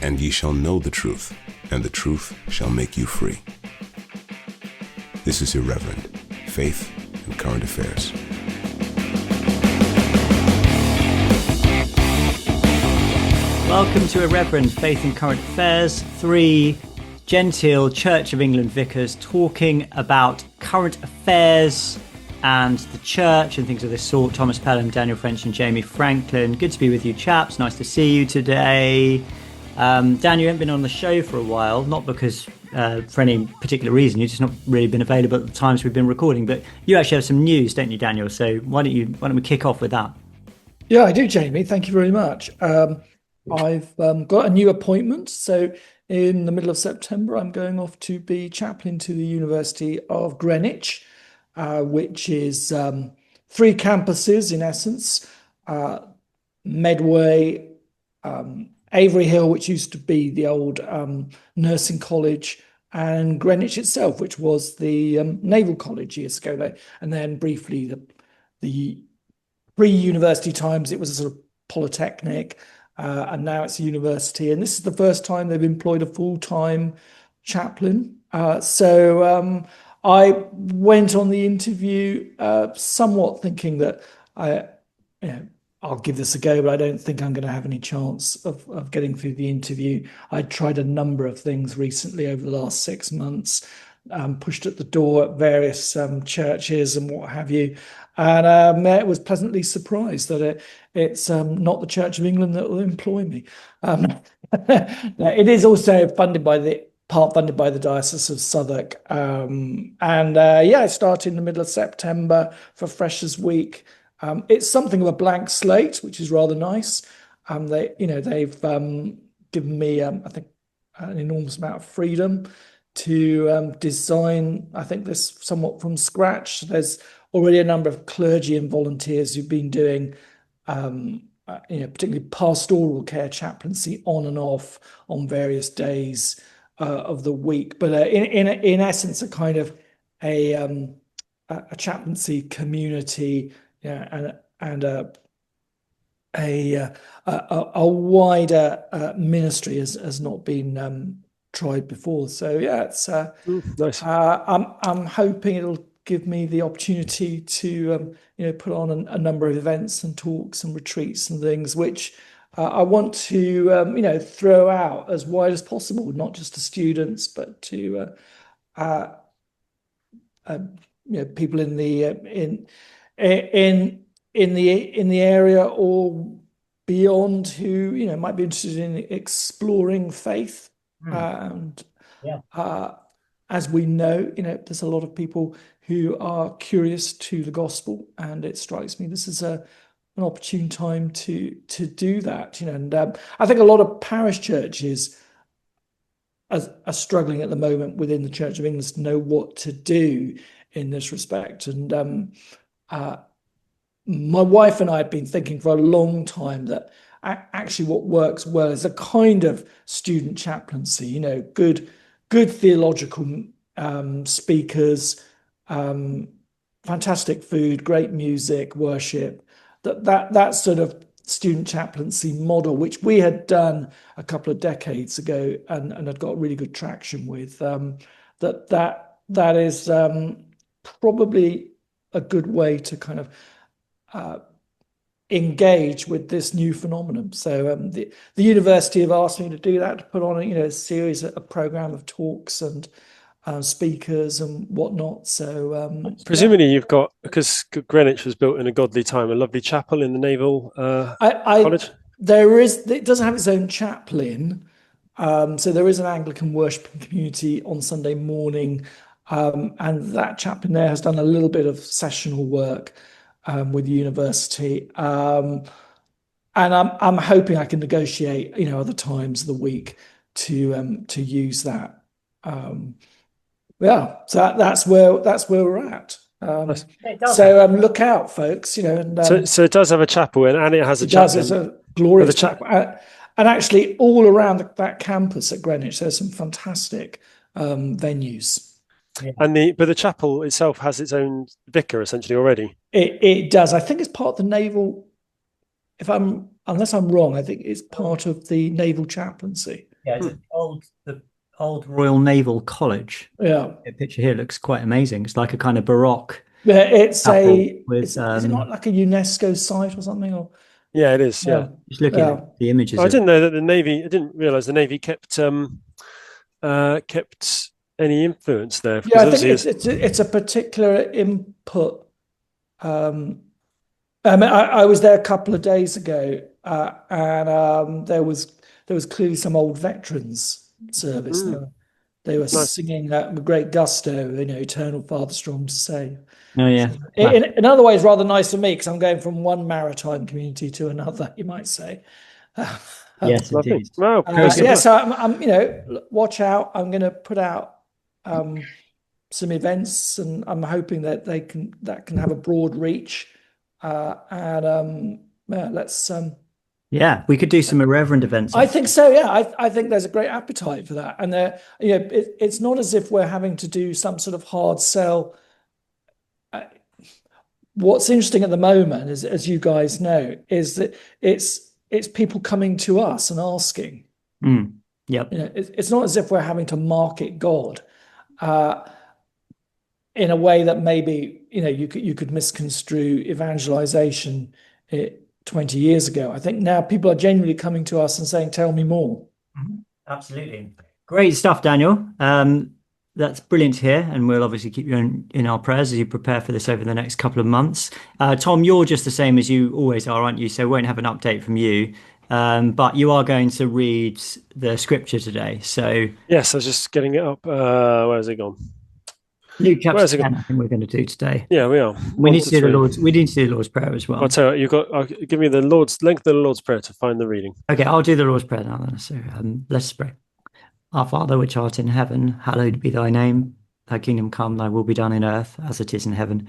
and ye shall know the truth, and the truth shall make you free. This is Irreverent, Faith and Current Affairs. Welcome to Irreverent, Faith and Current Affairs. Three genteel Church of England vicars talking about current affairs and the church and things of this sort. Thomas Pelham, Daniel French and Jamie Franklin. Good to be with you chaps. Nice to see you today. Dan, you haven't been on the show for a while, not because for any particular reason, you've just not really been available at the times we've been recording, but you actually have some news, don't you, Daniel? So why don't we kick off with that? Yeah, I do, Jamie. Thank you very much. I've got a new appointment. So in the middle of September, I'm going off to be chaplain to the University of Greenwich, which is 3 campuses in essence, Medway, Avery Hill, which used to be the old nursing college, and Greenwich itself, which was the Naval College years ago. And then briefly, the pre-university times, it was a sort of polytechnic, and now it's a university. And this is the first time they've employed a full-time chaplain. So I went on the interview somewhat thinking that I'll give this a go, but I don't think I'm going to have any chance of getting through the interview. I tried a number of things recently over the last 6 months, pushed at the door at various churches and what have you, and was pleasantly surprised that it's not the Church of England that will employ me. It is also funded by the Diocese of Southwark, I start in the middle of September for Freshers Week. It's something of a blank slate, which is rather nice. They've given me, I think, an enormous amount of freedom to design, I think, this somewhat from scratch. There's already a number of clergy and volunteers who've been doing, particularly pastoral care chaplaincy on and off on various days of the week. But in essence, a kind of a chaplaincy community. Yeah, and a wider ministry has not been tried before. So yeah, it's nice. I'm hoping it'll give me the opportunity to put on a number of events and talks and retreats and things, which I want to throw out as wide as possible, not just to students, but to people in the area or beyond who might be interested in exploring faith. As we know, there's a lot of people who are curious to the gospel, and it strikes me this is an opportune time to do that. And I think a lot of parish churches are struggling at the moment within the Church of England to know what to do in this respect. And my wife and I have been thinking for a long time that actually what works well is a kind of student chaplaincy, good theological speakers, fantastic food, great music, worship, that sort of student chaplaincy model, which we had done a couple of decades ago and had got really good traction with, that is probably a good way to kind of engage with this new phenomenon. So the university have asked me to do that, to put on a series, a program of talks and speakers and whatnot. So presumably you've got, because Greenwich was built in a godly time, a lovely chapel in the Naval College. It doesn't have its own chaplain, so there is an Anglican worshiping community on Sunday morning, and that chaplain there has done a little bit of sessional work with the university, and I'm hoping I can negotiate other times of the week to use that. So that's where we're at. So look out, folks. So it does have a chapel, and it has a chapel. It's a glorious chapel, and actually all around that campus at Greenwich, there's some fantastic venues. Yeah. But the chapel itself has its own vicar essentially already. It does. I think it's part of the naval. Unless I'm wrong, I think it's part of the naval chaplaincy. Yeah, it's the old Royal Naval College. Yeah. The picture here looks quite amazing. It's like a kind of Baroque Yeah, it's chapel with is it not like a UNESCO site or something? Or Yeah, it is. Yeah. just looking yeah. at the images. I didn't know that the Navy. I didn't realize the Navy kept any influence there. Yeah, I Because think obviously it's a particular input. I mean, I was there a couple of days ago, and there was clearly some old veterans service. They were Nice. singing with great gusto, "Eternal Father, strong to save." Oh yeah. In other ways, rather nice for me because I'm going from one maritime community to another, you might say. Yes, Lovely. indeed. Wow. Yeah, so I'm watch out. I'm going to put out some events, and I'm hoping that that can have a broad reach. And yeah, let's. Yeah, we could do some irreverent events. I think so. Yeah, I think there's a great appetite for that, and it's not as if we're having to do some sort of hard sell. What's interesting at the moment, is, as you guys know, is that it's people coming to us and asking. Yep. It's not as if we're having to market God in a way that maybe you could misconstrue evangelization 20 years ago. I think now people are genuinely coming to us and saying, "Tell me more." Absolutely. Great stuff, Daniel. That's brilliant to hear, and we'll obviously keep you in our prayers as you prepare for this over the next couple of months. Tom, you're just the same as you always are, aren't you? So we won't have an update from you. But you are going to read the scripture today. So yes, I was just getting it up. Where's it gone? Luke chapter 10, I think we're going to do today. Yeah, we are. We need to do the Lord's Prayer as well. I'll tell you, give me the length of the Lord's Prayer to find the reading. Okay, I'll do the Lord's Prayer now then. So let's pray. Our Father, which art in heaven, hallowed be thy name. Thy kingdom come, thy will be done in earth as it is in heaven.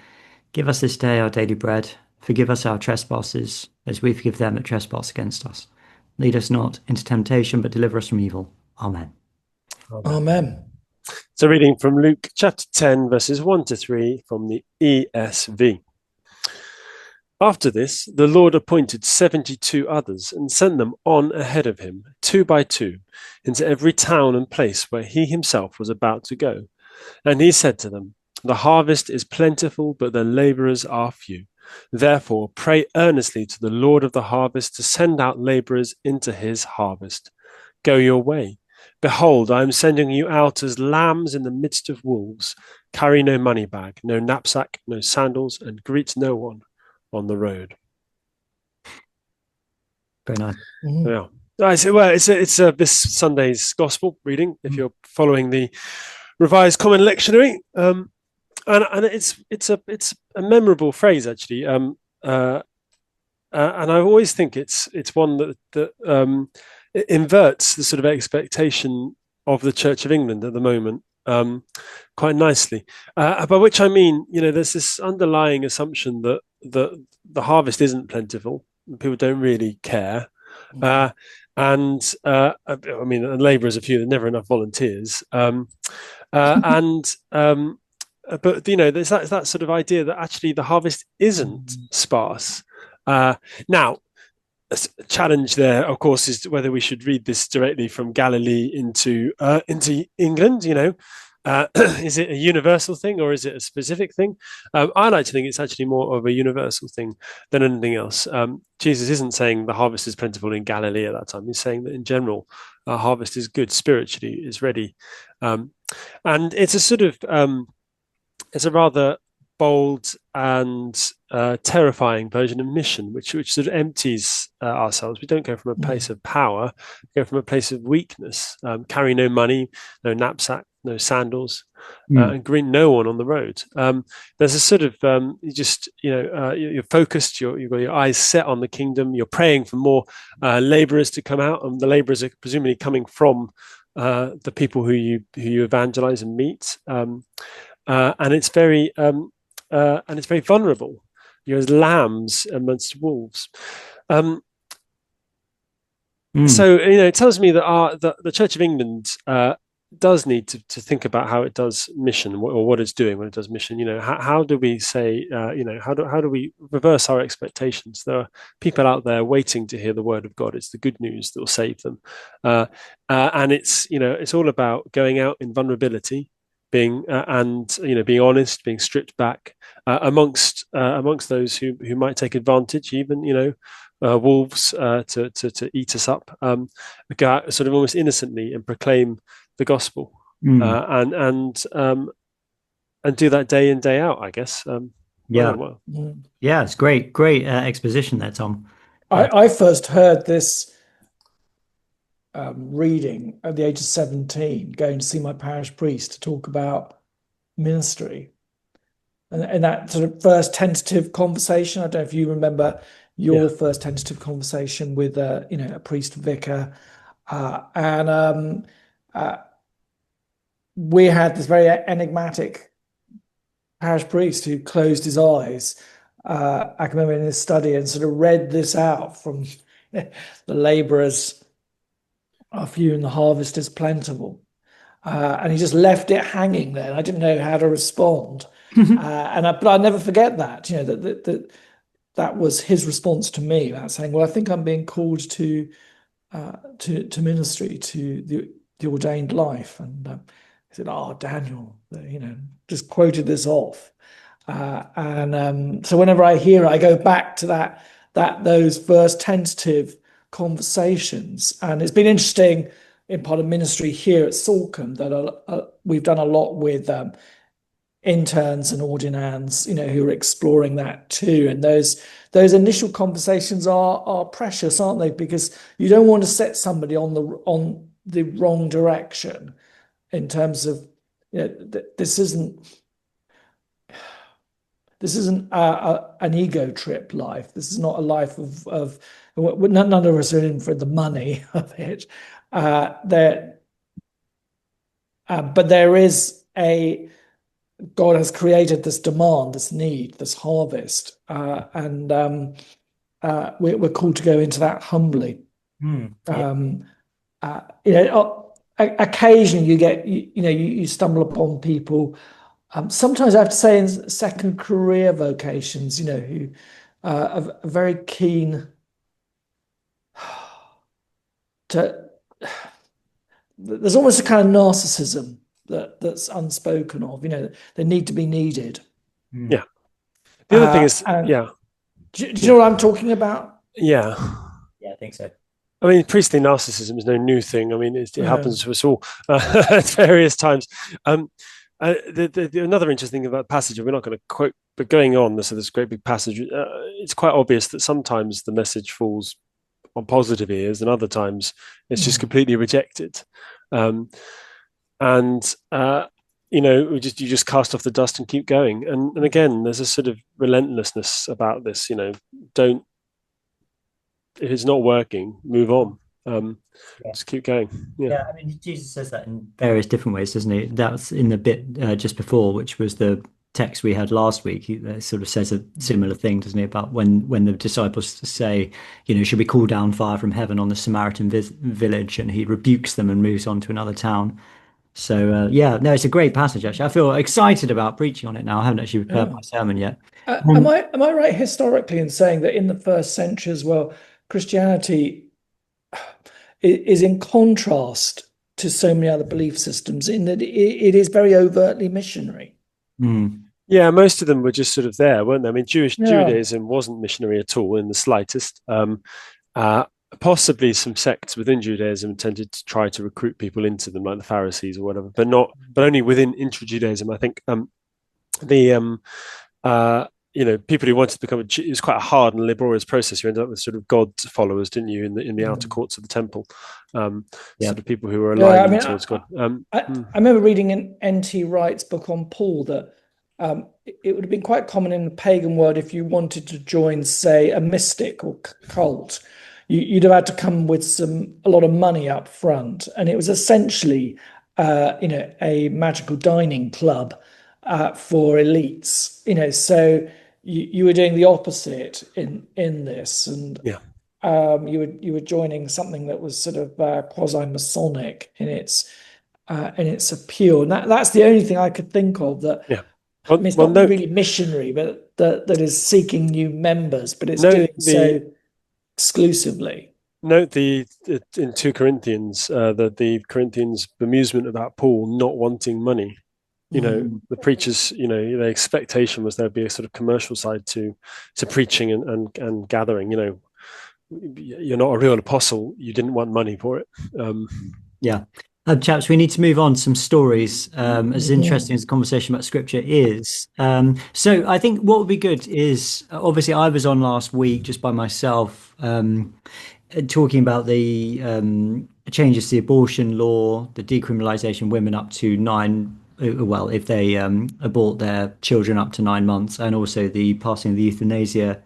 Give us this day our daily bread. Forgive us our trespasses, as we forgive them that trespass against us. Lead us not into temptation, but deliver us from evil. Amen. Amen. So reading from Luke chapter 10, verses 1 to 3 from the ESV. After this, the Lord appointed 72 others and sent them on ahead of him, 2 by 2, into every town and place where he himself was about to go. And he said to them, "The harvest is plentiful, but the laborers are few. Therefore, pray earnestly to the Lord of the harvest to send out laborers into his harvest. Go your way. Behold, I am sending you out as lambs in the midst of wolves. Carry no money bag, no knapsack, no sandals, and greet no one on the road." Very nice. Yeah. Well, it's this Sunday's gospel reading, if you're following the Revised Common Lectionary, and it's a memorable phrase actually, and I always think it's one that it inverts the sort of expectation of the Church of England at the moment quite nicely. By which I mean, there's this underlying assumption that the harvest isn't plentiful, people don't really care, and labourers are few. There's never enough volunteers, but there's that sort of idea that actually the harvest isn't sparse. Now, a challenge there, of course, is whether we should read this directly from Galilee into England. Is it a universal thing or is it a specific thing? I like to think it's actually more of a universal thing than anything else. Jesus isn't saying the harvest is plentiful in Galilee at that time. He's saying that in general, harvest is good spiritually, is ready, and it's a sort of it's a rather bold and terrifying version of mission, which sort of empties ourselves. We don't go from a place of power; we go from a place of weakness. Carry no money, no knapsack, no sandals, and greet no one on the road. There's a sort of you're focused. You've got your eyes set on the kingdom. You're praying for more labourers to come out, and the labourers are presumably coming from the people who you evangelize and meet. And it's very vulnerable. You're as lambs amongst wolves. So it tells me that the Church of England does need to think about how it does mission, or what it's doing when it does mission. How do we say, how do we reverse our expectations? There are people out there waiting to hear the word of God. It's the good news that will save them, and it's all about going out in vulnerability, being being honest, being stripped back amongst those who might take advantage, even wolves to eat us up, sort of almost innocently, and proclaim the gospel, and do that day in, day out, I guess. Yeah. Well. Yeah, it's great exposition there, Tom. I first heard this reading at the age of 17, going to see my parish priest to talk about ministry. And that sort of first tentative conversation, I don't know if you remember your first tentative conversation with a priest vicar, and we had this very enigmatic parish priest who closed his eyes. I can remember in his study and sort of read this out from the labourers are few and the harvest is plentiful. And he just left it hanging there. And I didn't know how to respond. But I'll never forget that, that was his response to me, about saying, well, I think I'm being called to ministry, to the ordained life. And he said, oh, Daniel, just quoted this off. So whenever I hear it, I go back to those first tentative conversations. And it's been interesting in part of ministry here at Salcombe that we've done a lot with interns and ordinands, who are exploring that too. And those initial conversations are precious, aren't they? Because you don't want to set somebody on the wrong direction in terms of, this isn't an ego trip life. This is not a life of none of us are in for the money of it. But there is God has created this demand, this need, this harvest, and we're called to go into that humbly. Occasionally you get, you stumble upon people. Sometimes I have to say in second career vocations, who are very keen to. There's almost a kind of narcissism that's unspoken of. They need to be needed. Yeah. The other thing is, Do you know what I'm talking about? Yeah. Yeah, I think so. I mean, priestly narcissism is no new thing. I mean, it happens to us all at various times. Another interesting thing about the passage, we're not going to quote, but going on, this great big passage, it's quite obvious that sometimes the message falls on positive ears, and other times it's just completely rejected. You just cast off the dust and keep going. And again, there's a sort of relentlessness about this. Don't, if it's not working, move on. Just keep going. Yeah, I mean, Jesus says that in various different ways, doesn't he? That's in the bit just before, which was the text we had last week. He sort of says a similar thing, doesn't he, about when the disciples say, should we call down fire from heaven on the Samaritan village, and he rebukes them and moves on to another town. So it's a great passage. Actually, I feel excited about preaching on it now. I haven't actually prepared my sermon yet. Am I right historically in saying that in the first century as well, Christianity is in contrast to so many other belief systems in that it is very overtly missionary? Yeah, most of them were just sort of there, weren't they? I mean, Judaism wasn't missionary at all in the slightest. Possibly some sects within Judaism tended to try to recruit people into them, like the Pharisees or whatever, but only within intra-Judaism. I think people who wanted to become it was quite a hard and laborious process. You ended up with sort of God followers, didn't you, in the outer courts of the temple? Sort of people who were aligned towards God. I remember reading in N.T. Wright's book on Paul that it would have been quite common in the pagan world if you wanted to join, say, a mystic or cult, you'd have had to come with a lot of money up front, and it was essentially a magical dining club for elites. So you were doing the opposite in this, and you were joining something that was sort of quasi-Masonic in its in its appeal. And that's the only thing I could think of that. Yeah. I mean, it's not really missionary, but that is seeking new members, but it's doing so exclusively. Note in 2 Corinthians, the Corinthians' bemusement about Paul not wanting money. The preachers, the expectation was there'd be a sort of commercial side to preaching and gathering. You're not a real apostle. You didn't want money for it. Chaps, we need to move on to some stories, as interesting as the conversation about scripture is. So I think what would be good is, obviously I was on last week just by myself, talking about the changes to the abortion law, the decriminalisation of women up to 9, well, if they abort their children up to 9 months, and also the passing of the euthanasia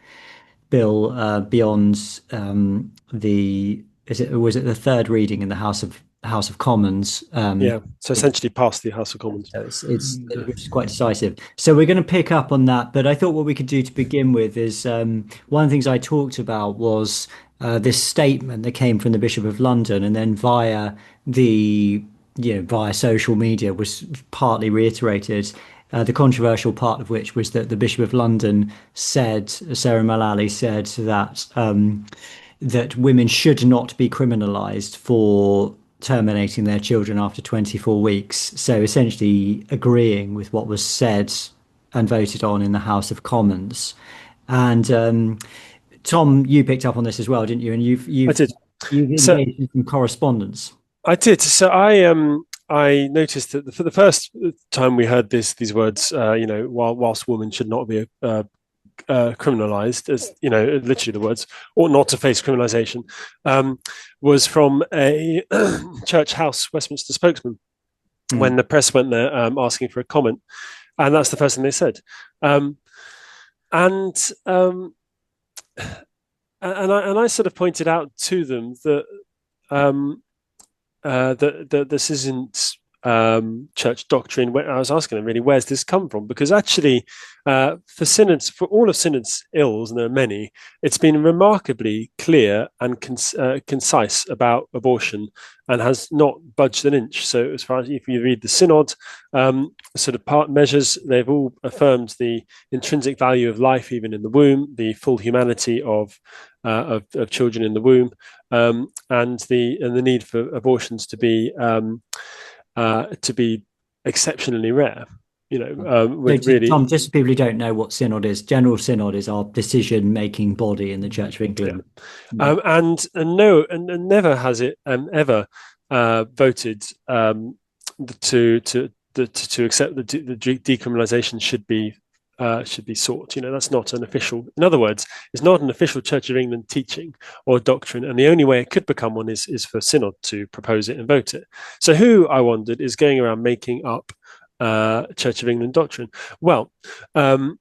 bill beyond was it the third reading in the House of Commons? So essentially past the House of Commons. Which is quite decisive. So we're going to pick up on that. But I thought what we could do to begin with is one of the things I talked about was this statement that came from the Bishop of London, and then via social media was partly reiterated. The controversial part of which was that the Bishop of London said, Sarah Mullally said that women should not be criminalised for terminating their children after 24 weeks. So essentially agreeing with what was said and voted on in the House of Commons. And Tom, you picked up on this as well, didn't you? And you've engaged in some correspondence. I did. So I noticed that for the first time we heard these words, whilst women should not be criminalised, as literally the words ought not to face criminalisation, was from a Church House Westminster spokesman when the press went there asking for a comment, and that's the first thing they said. And I sort of pointed out to them that that this isn't church doctrine. I was asking them, really, where's this come from? Because actually, for all of Synod's ills, and there are many, it's been remarkably clear and concise about abortion, and has not budged an inch. So as far as if you read the Synod sort of part measures, they've all affirmed the intrinsic value of life, even in the womb, the full humanity of children in the womb, and the need for abortions to be exceptionally rare. Tom, just for people who don't know what Synod is, General Synod is our decision-making body in the Church of England. Yeah. And never has it ever voted to accept the decriminalisation should be sought. That's not an official. In other words, it's not an official Church of England teaching or doctrine, and the only way it could become one is for Synod to propose it and vote it. So who, I wondered, is going around making up Church of England doctrine? Well, so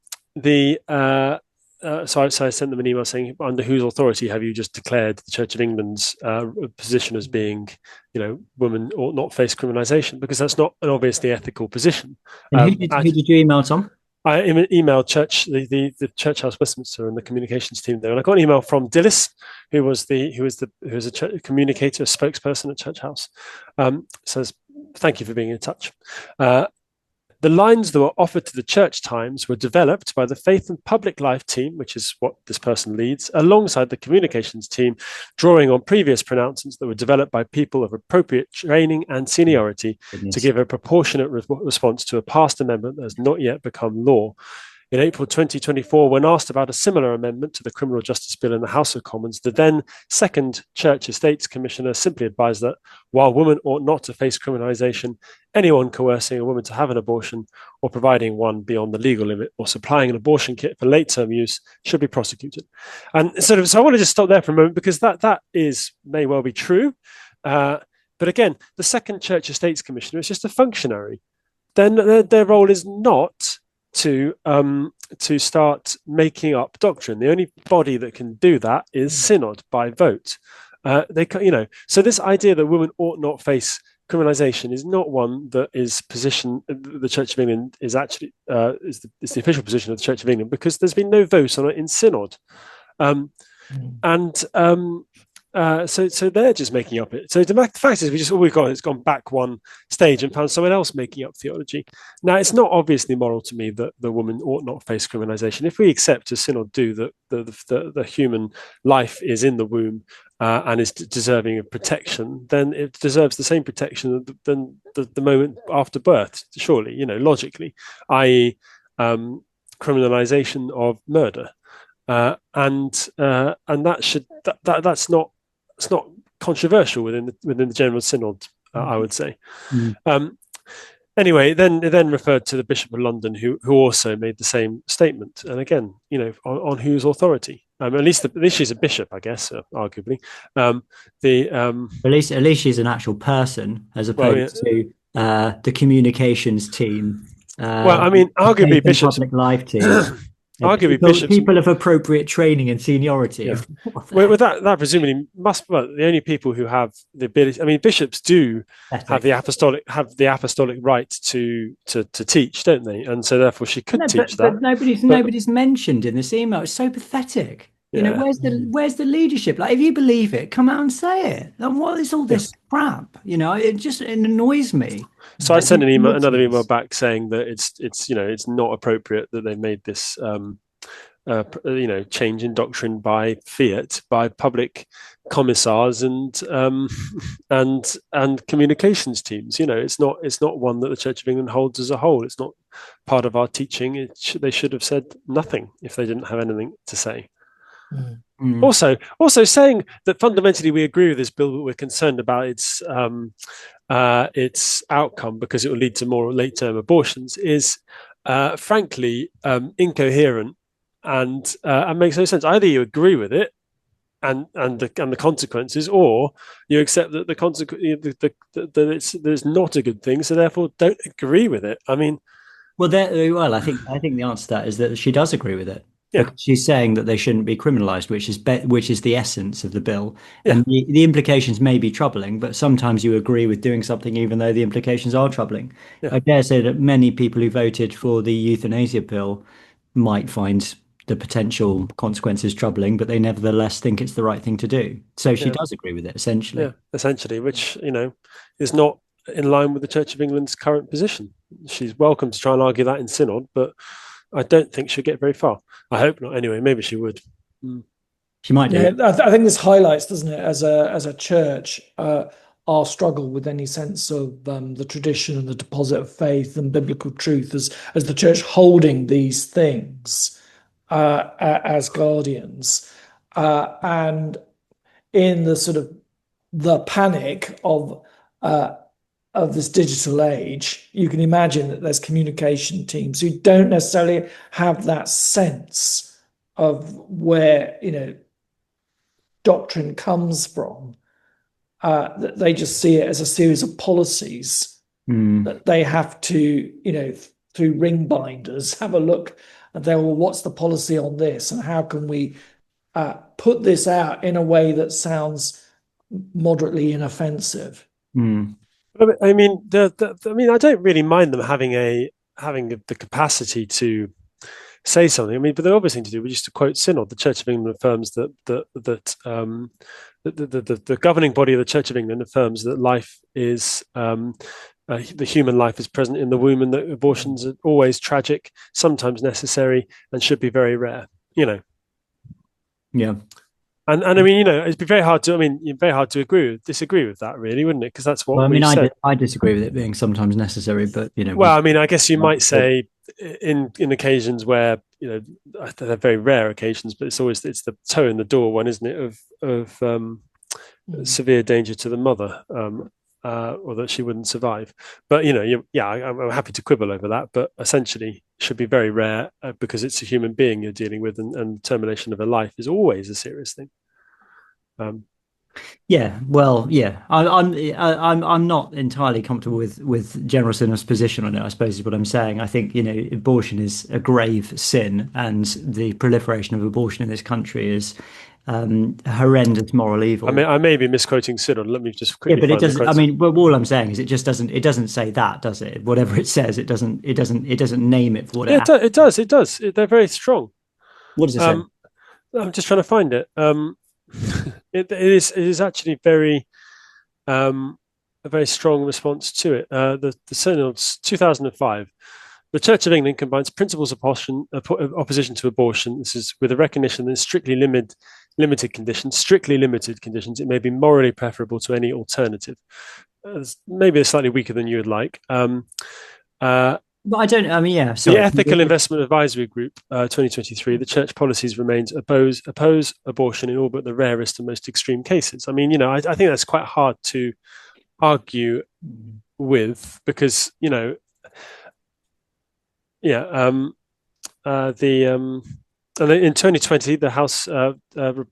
I sent them an email saying, under whose authority have you just declared the Church of England's position as being, women ought not face criminalisation? Because that's not an obviously ethical position. Who did you email, Tom? I emailed the Church House Westminster and the communications team there, and I got an email from Dillis, who was a communicator, a spokesperson at Church House. Says, thank you for being in touch. The lines that were offered to the Church Times were developed by the Faith and Public Life team, which is what this person leads, alongside the communications team, drawing on previous pronouncements that were developed by people of appropriate training and seniority to give a proportionate response to a past amendment that has not yet become law. In April 2024, when asked about a similar amendment to the Criminal Justice Bill in the House of Commons, the then Second Church Estates Commissioner simply advised that while women ought not to face criminalisation, anyone coercing a woman to have an abortion or providing one beyond the legal limit or supplying an abortion kit for late-term use should be prosecuted. And so I want to just stop there for a moment, because that may well be true. But again, the Second Church Estates Commissioner is just a functionary. Then their role is not to start making up doctrine. The only body that can do that is Synod by vote. So this idea that women ought not face criminalisation is not one that is position. The Church of England is actually is the official position of the Church of England, because there's been no vote on it in Synod. And So they're just making up it. So the fact is, all we've got is gone back one stage and found someone else making up theology. Now, it's not obviously moral to me that the woman ought not face criminalisation. If we accept, as Synod do, that the human life is in the womb and is deserving of protection, then it deserves the same protection than the moment after birth, surely, logically, i.e. criminalisation of murder. And that's not controversial within the General Synod, I would say. Anyway, then it referred to the Bishop of London, who also made the same statement, and again, on whose authority? At least she's a bishop, I guess, arguably. At least she's an actual person, as opposed to the communications team. Arguably bishops, public life team. Arguably, bishops, people of appropriate training and seniority. Yeah. Well, that presumably must. Well, the only people who have the ability. I mean, bishops do have the apostolic right to teach, don't they? And so, therefore, she could teach that. But nobody's mentioned in this email. It's so pathetic. Where's the leadership? Like, if you believe it, come out and say it. Like, what is all this crap? It annoys me. So I sent another email back saying that it's not appropriate that they made this change in doctrine by fiat, by public commissars and communications teams. It's not one that the Church of England holds as a whole. It's not part of our teaching. They should have said nothing if they didn't have anything to say. Also saying that fundamentally we agree with this bill, but we're concerned about its outcome because it will lead to more late-term abortions is frankly incoherent and makes no sense. Either you agree with it and the consequences, or you accept that that it's not a good thing, so therefore don't agree with it. I mean, I think the answer to that is that she does agree with it. Yeah. Because she's saying that they shouldn't be criminalised, which is the essence of the bill. Yeah. And the implications may be troubling, but sometimes you agree with doing something even though the implications are troubling. Yeah. I dare say that many people who voted for the euthanasia bill might find the potential consequences troubling, but they nevertheless think it's the right thing to do. So she does agree with it, essentially. Yeah, essentially, which, is not in line with the Church of England's current position. She's welcome to try and argue that in Synod, but I don't think she'll get very far. I hope not. Anyway, maybe she would. She might do. Yeah, I think this highlights, doesn't it, as a church, our struggle with any sense of the tradition and the deposit of faith and biblical truth as the church holding these things as guardians, and in the sort of the panic of this digital age, you can imagine that there's communication teams who don't necessarily have that sense of where, doctrine comes from. That they just see it as a series of policies that they have to, through ring binders, have a look and say, well, what's the policy on this? And how can we put this out in a way that sounds moderately inoffensive? I mean, I don't really mind them having the capacity to say something. I mean, but the obvious thing to do, just to quote Synod, the Church of England affirms that the governing body of the Church of England affirms that life is the human life is present in the womb, and that abortions are always tragic, sometimes necessary, and should be very rare. Yeah. And I mean, it'd be very hard to disagree with that, really, wouldn't it? Because that's what we said. I disagree with it being sometimes necessary, but Well, I mean, I guess you might say in occasions where they're very rare occasions, but it's the toe in the door one, isn't it? Of severe danger to the mother, or that she wouldn't survive. But I'm happy to quibble over that. But essentially, it should be very rare because it's a human being you're dealing with, and termination of a life is always a serious thing. I'm not entirely comfortable with General Synod's position on it, I suppose is what I'm saying. I think abortion is a grave sin, and the proliferation of abortion in this country is horrendous moral evil. I may be misquoting Synod. Let me just quickly. Yeah, but it doesn't. I mean, but all I'm saying is it just doesn't. It doesn't say that, does it? Whatever it says, it doesn't name it for what it. It does. It does. They're very strong. What does it say? I'm just trying to find it. it is actually a very strong response to it. The Synod's 2005. The Church of England combines principles of opposition to abortion. This is with a recognition that in strictly limited conditions, it may be morally preferable to any alternative. Maybe it's slightly weaker than you would like. But I don't. I mean, yeah. Sorry. The Ethical Investment Advisory Group, 2023. The Church policies remains oppose abortion in all but the rarest and most extreme cases. I mean, I think that's quite hard to argue with, because and in 2020, the House, in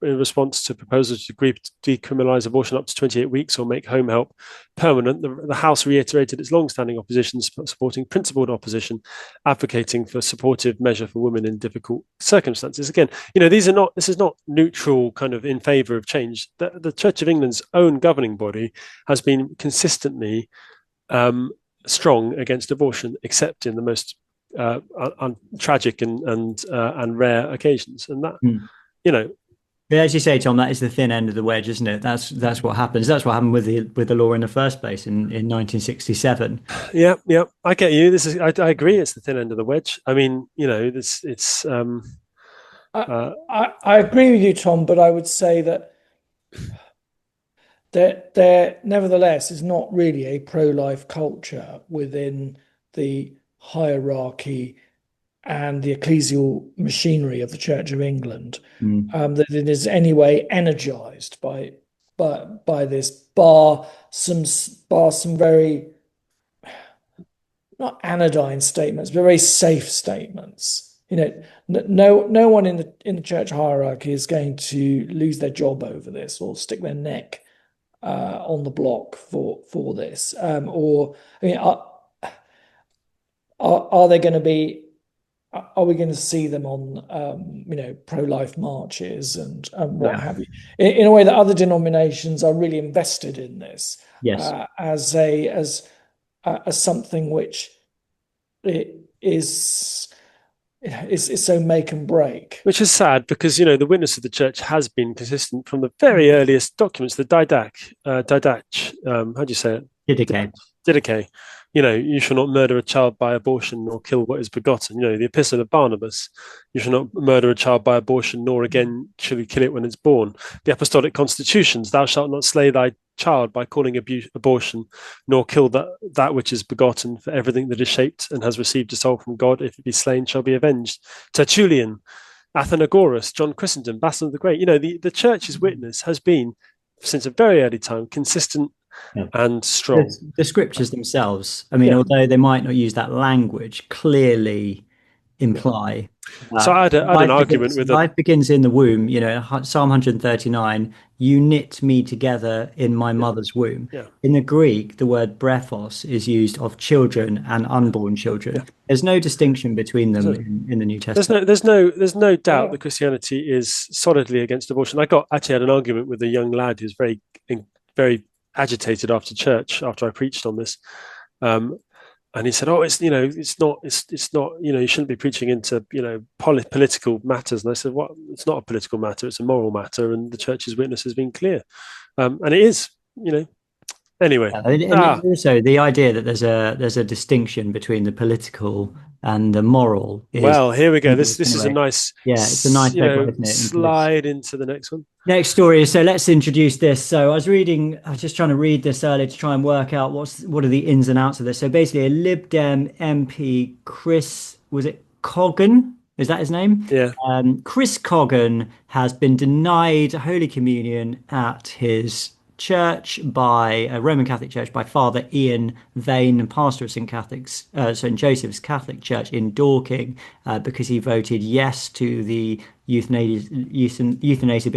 response to proposals to decriminalise abortion up to 28 weeks or make home help permanent, the House reiterated its long-standing opposition, supporting principled opposition, advocating for supportive measure for women in difficult circumstances. Again, this is not neutral, kind of in favour of change. The Church of England's own governing body has been consistently strong against abortion, except in the most tragic and rare occasions, and that Yeah, as you say, Tom, that is the thin end of the wedge, isn't it? That's what happens. That's what happened with the law in the first place in 1967. Yeah, I get you. I agree. It's the thin end of the wedge. I mean, it's. I agree with you, Tom, but I would say that there nevertheless is not really a pro-life culture within the hierarchy and the ecclesial machinery of the Church of England, that it is anyway energized by this, bar some very, not anodyne statements, but very safe statements. No one in the church hierarchy is going to lose their job over this or stick their neck on the block for this. Are they going to be? Are we going to see them on, pro-life marches and what have you? In a way that other denominations are really invested in this, yes, as something which is so make and break. Which is sad, because the witness of the church has been consistent from the very earliest documents. The Didache, how do you say it? Didache. You shall not murder a child by abortion nor kill what is begotten. The Epistle of Barnabas, you shall not murder a child by abortion, nor again shall you kill it when it's born. The Apostolic Constitutions, thou shalt not slay thy child by calling abortion, nor kill that which is begotten. For everything that is shaped and has received a soul from God, if it be slain, shall be avenged. Tertullian, Athenagoras, John Chrysostom, Basil the Great. The church's witness has been, since a very early time, consistent and strong. The scriptures themselves, although they might not use that language, clearly imply. So I had an argument with life begins in the womb. Psalm 139. You knit me together in my mother's womb. Yeah. In the Greek, the word brephos is used of children and unborn children. Yeah. There's no distinction between them in the New Testament. There's no doubt that Christianity is solidly against abortion. I actually had an argument with a young lad who's very, very agitated after church, after I preached on this, and he said, "Oh, it's not. You shouldn't be preaching into political matters." And I said, "Well, it's not a political matter; it's a moral matter, and the church's witness has been clear, and it is. Anyway." And also the idea that there's a distinction between the political and the moral. Well, here we go. This is a nice. Yeah, it's a nice slide into the next one. Next story. So let's introduce this. So I was just trying to read this earlier to try and work out what are the ins and outs of this. So basically, a Lib Dem MP, Chris, was it Coggan? Is that his name? Yeah. Chris Coggan has been denied Holy Communion at his church by a Roman Catholic church by Fr Ian Vale, pastor of St Joseph's Catholic Church in Dorking, because he voted yes to the euthanasia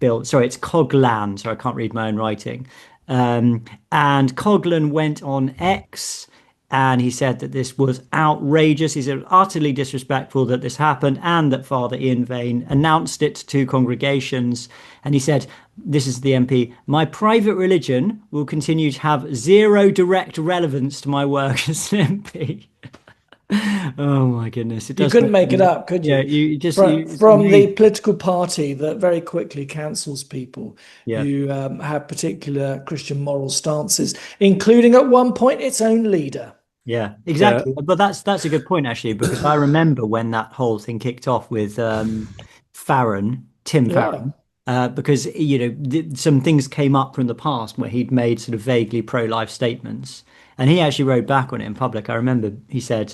bill. Sorry, it's Coglan. So I can't read my own writing. And Coglan went on X, and he said that this was outrageous. He said utterly disrespectful that this happened, and that Fr Ian Vale announced it to congregations. And he said, this is the MP, my private religion will continue to have zero direct relevance to my work as an MP. Oh my goodness, it You does. couldn't make it up, could Yeah, you? you just it's From the amazing. political party that very quickly cancels people Yeah. who have particular Christian moral stances, including at one point its own leader. Yeah, Yeah. exactly. But that's a good point actually, because I remember when that whole thing kicked off with Tim Yeah. Farron, because some things came up from the past where he'd made sort of vaguely pro-life statements, and he actually wrote back on it in public. I remember he said,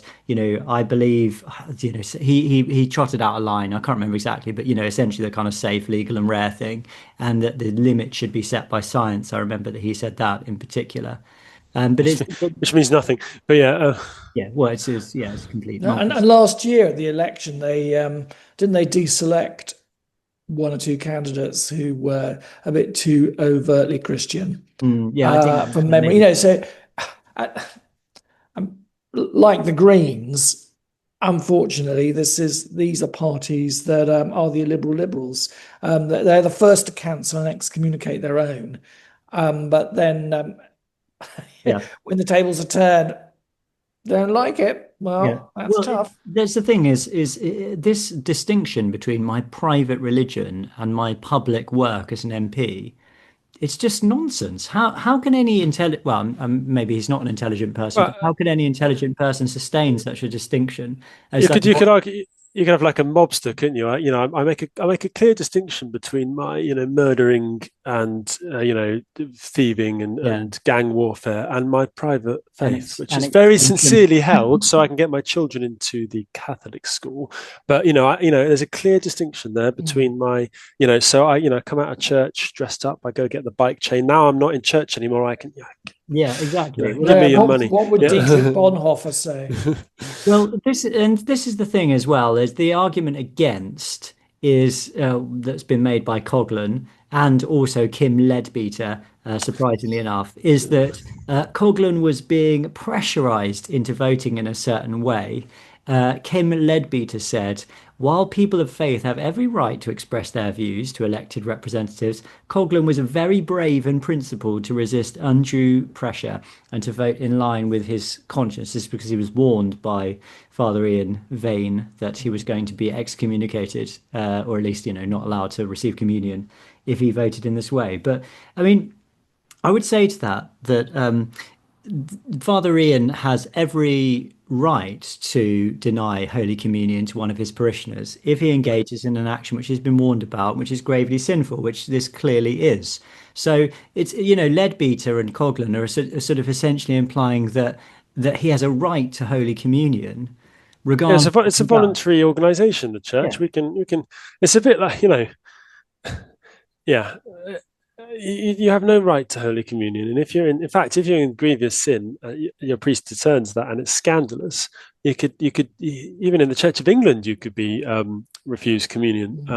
I believe, he trotted out a line. I can't remember exactly, but essentially the kind of safe, legal, and rare thing, and that the limit should be set by science. I remember that he said that in particular. But Which means nothing. But yeah, yeah, well, it's complete No, and, nonsense. and last year at the election, they didn't they deselect one or two candidates who were a bit too overtly Christian Yeah, I think from memory. maybe. So uh, like the Greens, unfortunately, these are parties that are the liberals. They're the first to cancel and excommunicate their own, but then Yeah, when the tables are turned, they don't like it. yeah. Well, that's Well, tough. there's the thing is this distinction between my private religion and my public work as an MP. It's just nonsense. How can any intelligent, well, maybe he's not an intelligent person, but well, how can any intelligent person sustain such a distinction you as like could argue you could have like a mobster, couldn't you? I make a clear distinction between my murdering and thieving yeah, and gang warfare and my private and faith, it's which and is it's very sanctioned. sincerely held, so I can get my children into the Catholic school. But there's a clear distinction there between my so I come out of church dressed up, I go get the bike chain. Now I'm not in church anymore. I can Yeah, exactly. Well, give Yeah, me your what money. what would Dietrich Yeah. Bonhoeffer say? Well, this is the thing as well, is the argument against is that's been made by Coghlan and also Kim Leadbeater, surprisingly enough, is that Coghlan was being pressurized into voting in a certain way. Kim Leadbeater said, while people of faith have every right to express their views to elected representatives, Coghlan was very brave and principled to resist undue pressure and to vote in line with his conscience. This is because he was warned by Father Ian Vane that he was going to be excommunicated, or at least, not allowed to receive communion if he voted in this way. But I mean, I would say to that Father Ian has every right to deny Holy Communion to one of his parishioners if he engages in an action which he's been warned about, which is gravely sinful, which this clearly is. So it's, Leadbeater and Coghlan are sort of essentially implying that he has a right to Holy Communion, Yeah, regardless of what it's a he does. voluntary organisation. The Yeah, church. We can. It's a bit like yeah. You have no right to Holy Communion, and in fact, if you're in grievous sin, your priest discerns that, and it's scandalous. Even in the Church of England, you could be refused communion.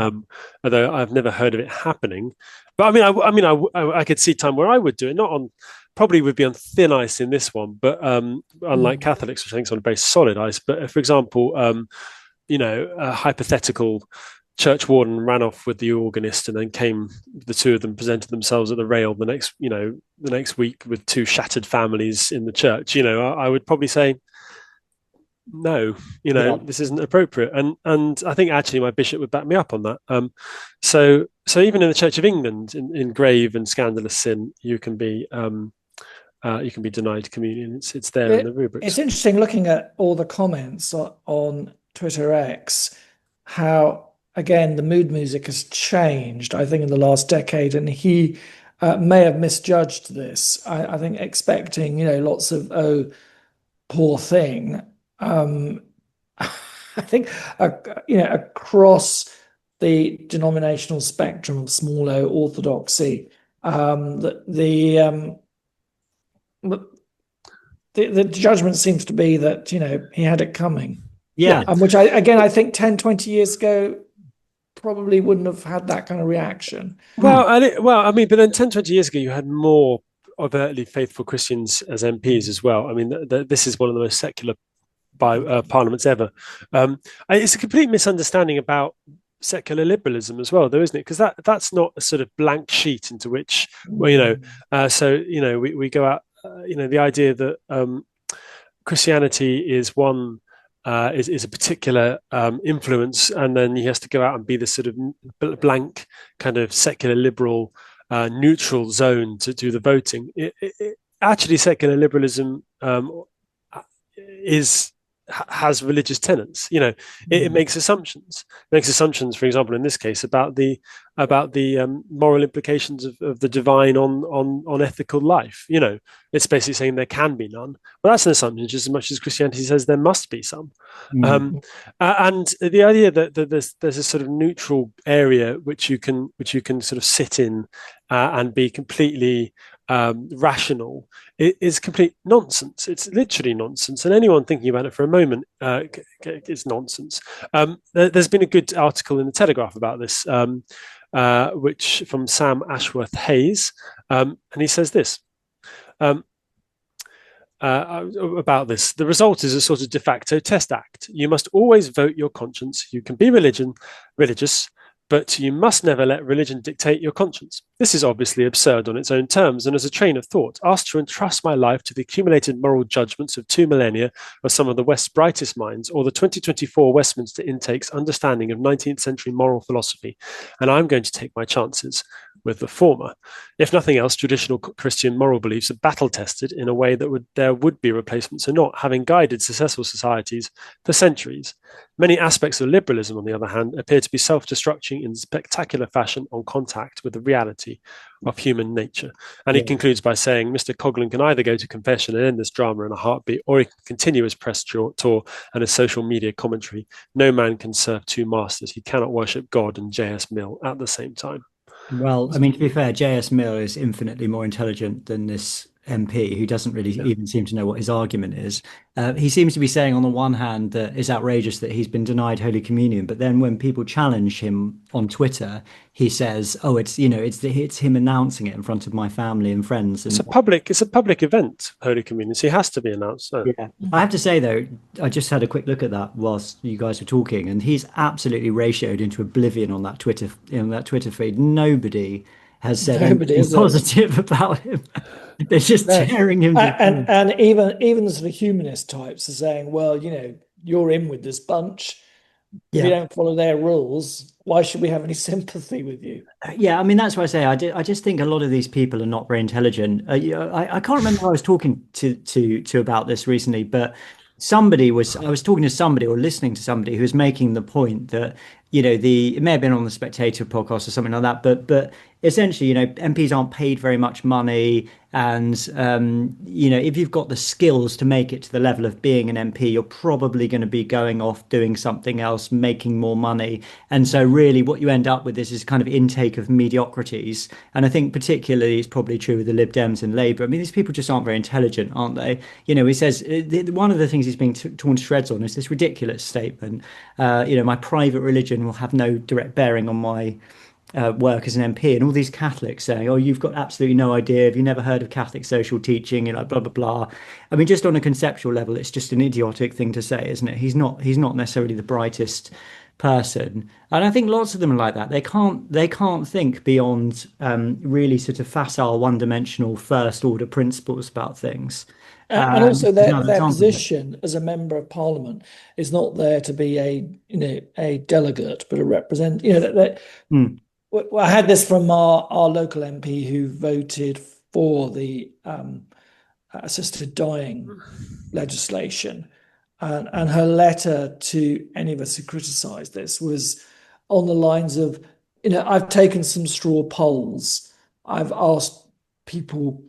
Although I've never heard of it happening, but I could see time where I would do it. Not on, probably would be on thin ice in this one, but unlike Catholics, which I think is on very solid ice. But for example, a hypothetical church warden ran off with the organist, and then the two of them presented themselves at the rail the next week with two shattered families in the church. I would probably say no, yeah, this isn't appropriate, and I think actually my bishop would back me up on that. So even in the Church of England, in grave and scandalous sin, you can be denied communion. It's there in the rubrics. It's interesting looking at all the comments on Twitter X, how again the mood music has changed, I think, in the last decade, and he may have misjudged this. I think expecting lots of "oh, poor thing." I think across the denominational spectrum of small o orthodoxy, the judgment seems to be that he had it coming. yeah. Which I think 10, 20 years ago probably wouldn't have had that kind of reaction. But then 10, 20 years ago, you had more overtly faithful Christians as MPs as well. I mean, this is one of the most secular parliaments ever. It's a complete misunderstanding about secular liberalism as well, though, isn't it? Because that's not a sort of blank sheet into which, we go out. The idea that Christianity is one is a particular influence, and then he has to go out and be this sort of blank kind of secular liberal neutral zone to do the voting. Actually, secular liberalism has religious tenets. It makes assumptions. It makes assumptions, for example, in this case, about the moral implications of the divine on ethical life. It's basically saying there can be none. Well, that's an assumption just as much as Christianity says there must be some. And the idea that there's a sort of neutral area which you can sort of sit in and be completely rational is complete nonsense. It's literally nonsense, and anyone thinking about it for a moment is nonsense. There's been a good article in the Telegraph about this, which from Sam Ashworth Hayes, and he says this about this: the result is a sort of de facto test act. You must always vote your conscience. You can be religious, but you must never let religion dictate your conscience. This is obviously absurd on its own terms, and as a train of thought, asked to entrust my life to the accumulated moral judgments of 2 millennia of some of the West's brightest minds, or the 2024 Westminster intake's understanding of 19th century moral philosophy, and I'm going to take my chances with the former. If nothing else, traditional Christian moral beliefs are battle-tested in a way that there would be replacements or not, having guided successful societies for centuries. Many aspects of liberalism, on the other hand, appear to be self-destructing in spectacular fashion on contact with the reality of human nature. And he concludes by saying, Mr. Coghlan can either go to confession and end this drama in a heartbeat, or he can continue his press tour and his social media commentary. No man can serve two masters. He cannot worship God and J.S. Mill at the same time. Well, I mean, to be fair, J.S. Mill is infinitely more intelligent than this MP, who doesn't really even seem to know what his argument is. He seems to be saying, on the one hand, that it's outrageous that he's been denied Holy Communion, but then when people challenge him on Twitter, he says, "Oh, it's him announcing it in front of my family and friends." And it's a public event, Holy Communion, so he has to be announced. So. Yeah, I have to say though, I just had a quick look at that whilst you guys were talking, and he's absolutely ratioed into oblivion on that Twitter feed. Nobody has said anything positive about him. They're just tearing him. And even the sort of humanist types are saying, well, you're in with this bunch. If you don't follow their rules, why should we have any sympathy with you? Yeah, I mean, that's why I say I just think a lot of these people are not very intelligent. I can't remember who I was talking to about this recently, but I was talking to somebody or listening to somebody who was making the point that it may have been on the Spectator podcast or something like that, but essentially, MPs aren't paid very much money, and if you've got the skills to make it to the level of being an MP, you're probably going to be going off doing something else, making more money, and so really what you end up with is this kind of intake of mediocrities. And I think particularly it's probably true with the Lib Dems and Labour. I mean, these people just aren't very intelligent, aren't they? He says one of the things he's being torn to shreds on is this ridiculous statement. My private religion will have no direct bearing on my work as an MP, and all these Catholics saying, "Oh, you've got absolutely no idea. Have you never heard of Catholic social teaching?" Blah blah blah. I mean, just on a conceptual level, it's just an idiotic thing to say, isn't it? He's not necessarily the brightest person, and I think lots of them are like that. They can't think beyond really sort of facile, one-dimensional, first-order principles about things. And also their position as a member of Parliament is not there to be a delegate, but a representative. I had this from our local MP who voted for the assisted dying legislation, and her letter to any of us who criticised this was on the lines of, I've taken some straw polls, I've asked people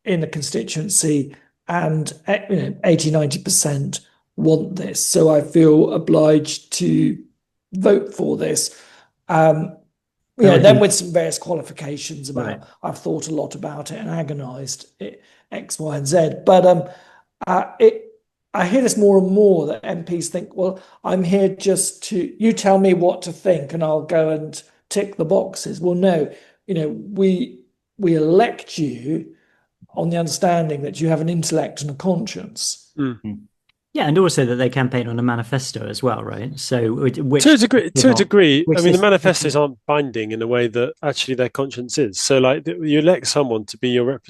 in the constituency, and 80-90% want this, so I feel obliged to vote for this. Then with some various qualifications about, I've thought a lot about it and agonised X, Y, and Z. But I hear this more and more, that MPs think, well, I'm here just you tell me what to think and I'll go and tick the boxes. Well, no, we elect you on the understanding that you have an intellect and a conscience. Mm-hmm. Yeah, and also that they campaign on a manifesto as well, right? So, to a degree, I mean, the manifestos aren't binding in a way that actually their conscience is. So, like, you elect someone to be your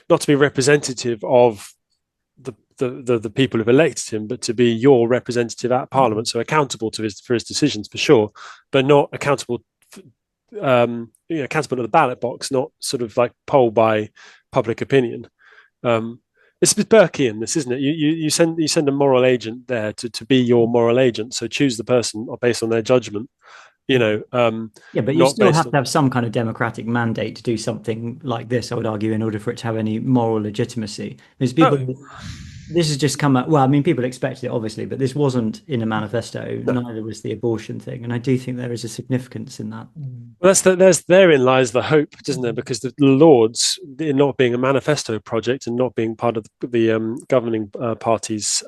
not to be representative of the people who've elected him, but to be your representative at Parliament, so accountable for his decisions for sure, but not accountable. Accountable to the ballot box, not sort of like polled by public opinion. It's a bit Burkean, this, isn't it? You send a moral agent there to be your moral agent. So choose the person based on their judgment. But you still have to have some kind of democratic mandate to do something like this, I would argue, in order for it to have any moral legitimacy. There's people. This has just come out. Well, I mean, people expected it, obviously, but this wasn't in a manifesto. No. Neither was the abortion thing, and I do think there is a significance in that. Well, therein lies the hope, doesn't there? Because the Lords, in not being a manifesto project and not being part of the governing party's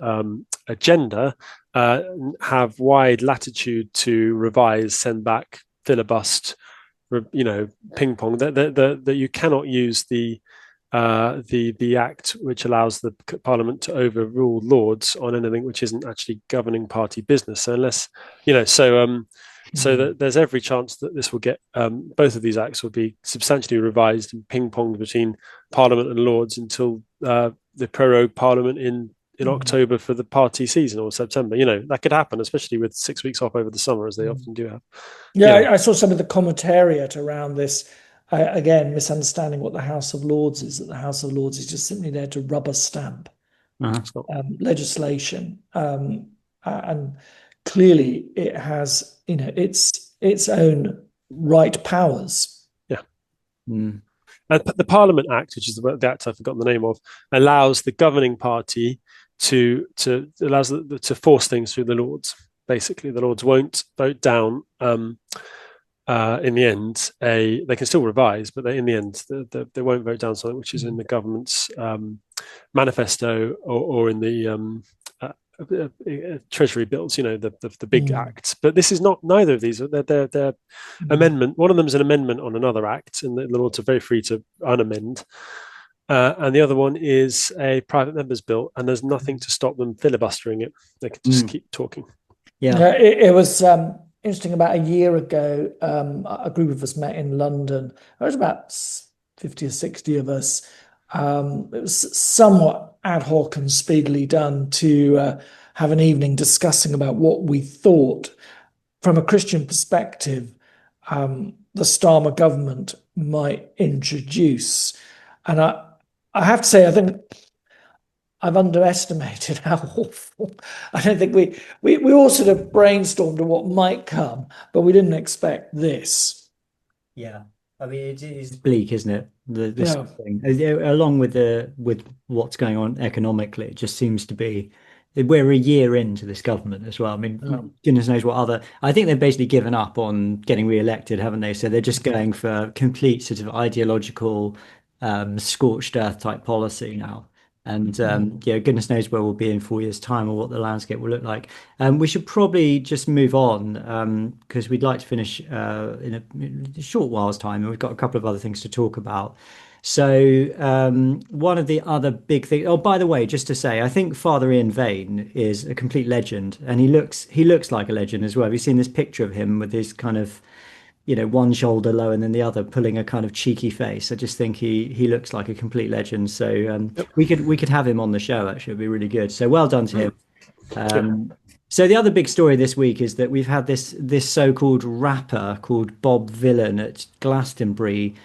agenda, have wide latitude to revise, send back, filibust, ping pong. That you cannot use the act which allows the Parliament to overrule Lords on anything which isn't actually governing party business. So unless so that there's every chance that this will get both of these acts will be substantially revised and ping-ponged between Parliament and Lords until the prorogue Parliament in October for the party season, or September. That could happen, especially with 6 weeks off over the summer, as they often do have. I saw some of the commentariat around this. Again, misunderstanding what the House of Lords is. That the House of Lords is just simply there to rubber stamp legislation, and clearly it has, its own right powers. Yeah. And the Parliament Act, which is the act I've forgotten the name of, allows the governing party to force things through the Lords. Basically, the Lords won't vote down. In the end, they can still revise, but in the end, they won't vote down something which is in the government's manifesto or in the Treasury bills. The big acts. But this is not. Neither of these. They're amendment. One of them is an amendment on another act, and the Lords are very free to unamend. And the other one is a private member's bill, and there's nothing to stop them filibustering it. They can just keep talking. Yeah, it was. Interesting, about a year ago, a group of us met in London. There was about 50 or 60 of us. It was somewhat ad hoc and speedily done to have an evening discussing about what we thought, from a Christian perspective, the Starmer government might introduce. And I have to say, I think I've underestimated how awful. I don't think we all sort of brainstormed on what might come, but we didn't expect this. Yeah, I mean, it is bleak, isn't it? This thing, along with what's going on economically, it just seems to be. We're a year into this government as well. I mean, goodness knows what other. I think they've basically given up on getting re-elected, haven't they? So they're just going for complete sort of ideological, scorched earth type policy now. And goodness knows where we'll be in 4 years' time, or what the landscape will look like. We should probably just move on, because we'd like to finish in a short while's time, and we've got a couple of other things to talk about. So one of the other big things. Oh, by the way, just to say, I think Fr Ian Vale is a complete legend, and he looks like a legend as well. Have you seen this picture of him with his kind of, one shoulder low and then the other pulling a kind of cheeky face? I just think he looks like a complete legend. So we could have him on the show. Actually, it'd be really good. So well done to him. So the other big story this week is that we've had this so-called rapper called Bob Vylan at Glastonbury,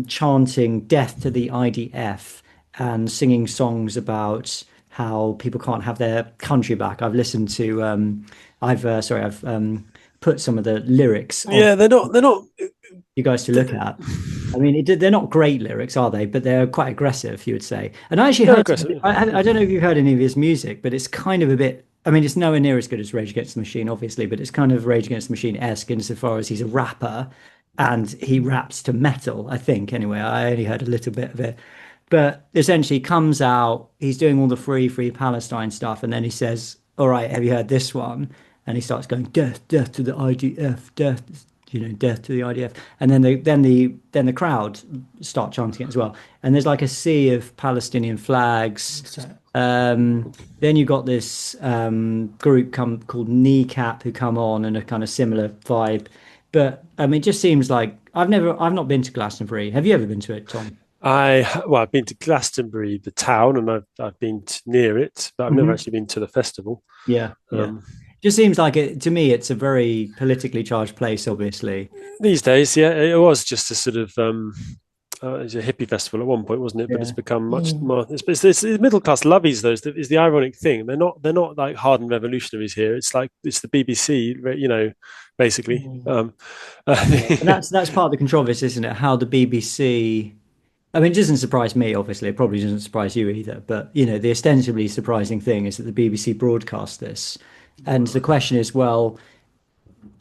chanting "Death to the IDF" and singing songs about how people can't have their country back. I've listened to. I've put some of the lyrics. Yeah, they're not. You guys to look at. I mean, they're not great lyrics, are they? But they're quite aggressive, you would say. And I actually heard. I don't know if you've heard any of his music, but it's kind of a bit. I mean, it's nowhere near as good as Rage Against the Machine, obviously, but it's kind of Rage Against the Machine-esque insofar as he's a rapper and he raps to metal, I think. Anyway, I only heard a little bit of it. But essentially comes out, he's doing all the free Palestine stuff, and then he says, all right, have you heard this one? And he starts going, death to the IDF, death to the IDF. And then the crowd start chanting it as well. And there's like a sea of Palestinian flags. Then you got this group called Kneecap who come on and a kind of similar vibe. But I mean, it just seems like I've not been to Glastonbury. Have you ever been to it, Tom? I've been to Glastonbury, the town, and I've been near it, but I've never actually been to the festival. Yeah. Just seems like it to me. It's a very politically charged place, obviously. These days, yeah, it was just a sort of it's a hippie festival at one point, wasn't it? But it's become much more. It's middle class lovies. Those is the ironic thing. They're not like hardened revolutionaries here. It's like it's the BBC, basically. And that's part of the controversy, isn't it? How the BBC. I mean, it doesn't surprise me, obviously. It probably doesn't surprise you either. But, the ostensibly surprising thing is that the BBC broadcast this. And the question is, well,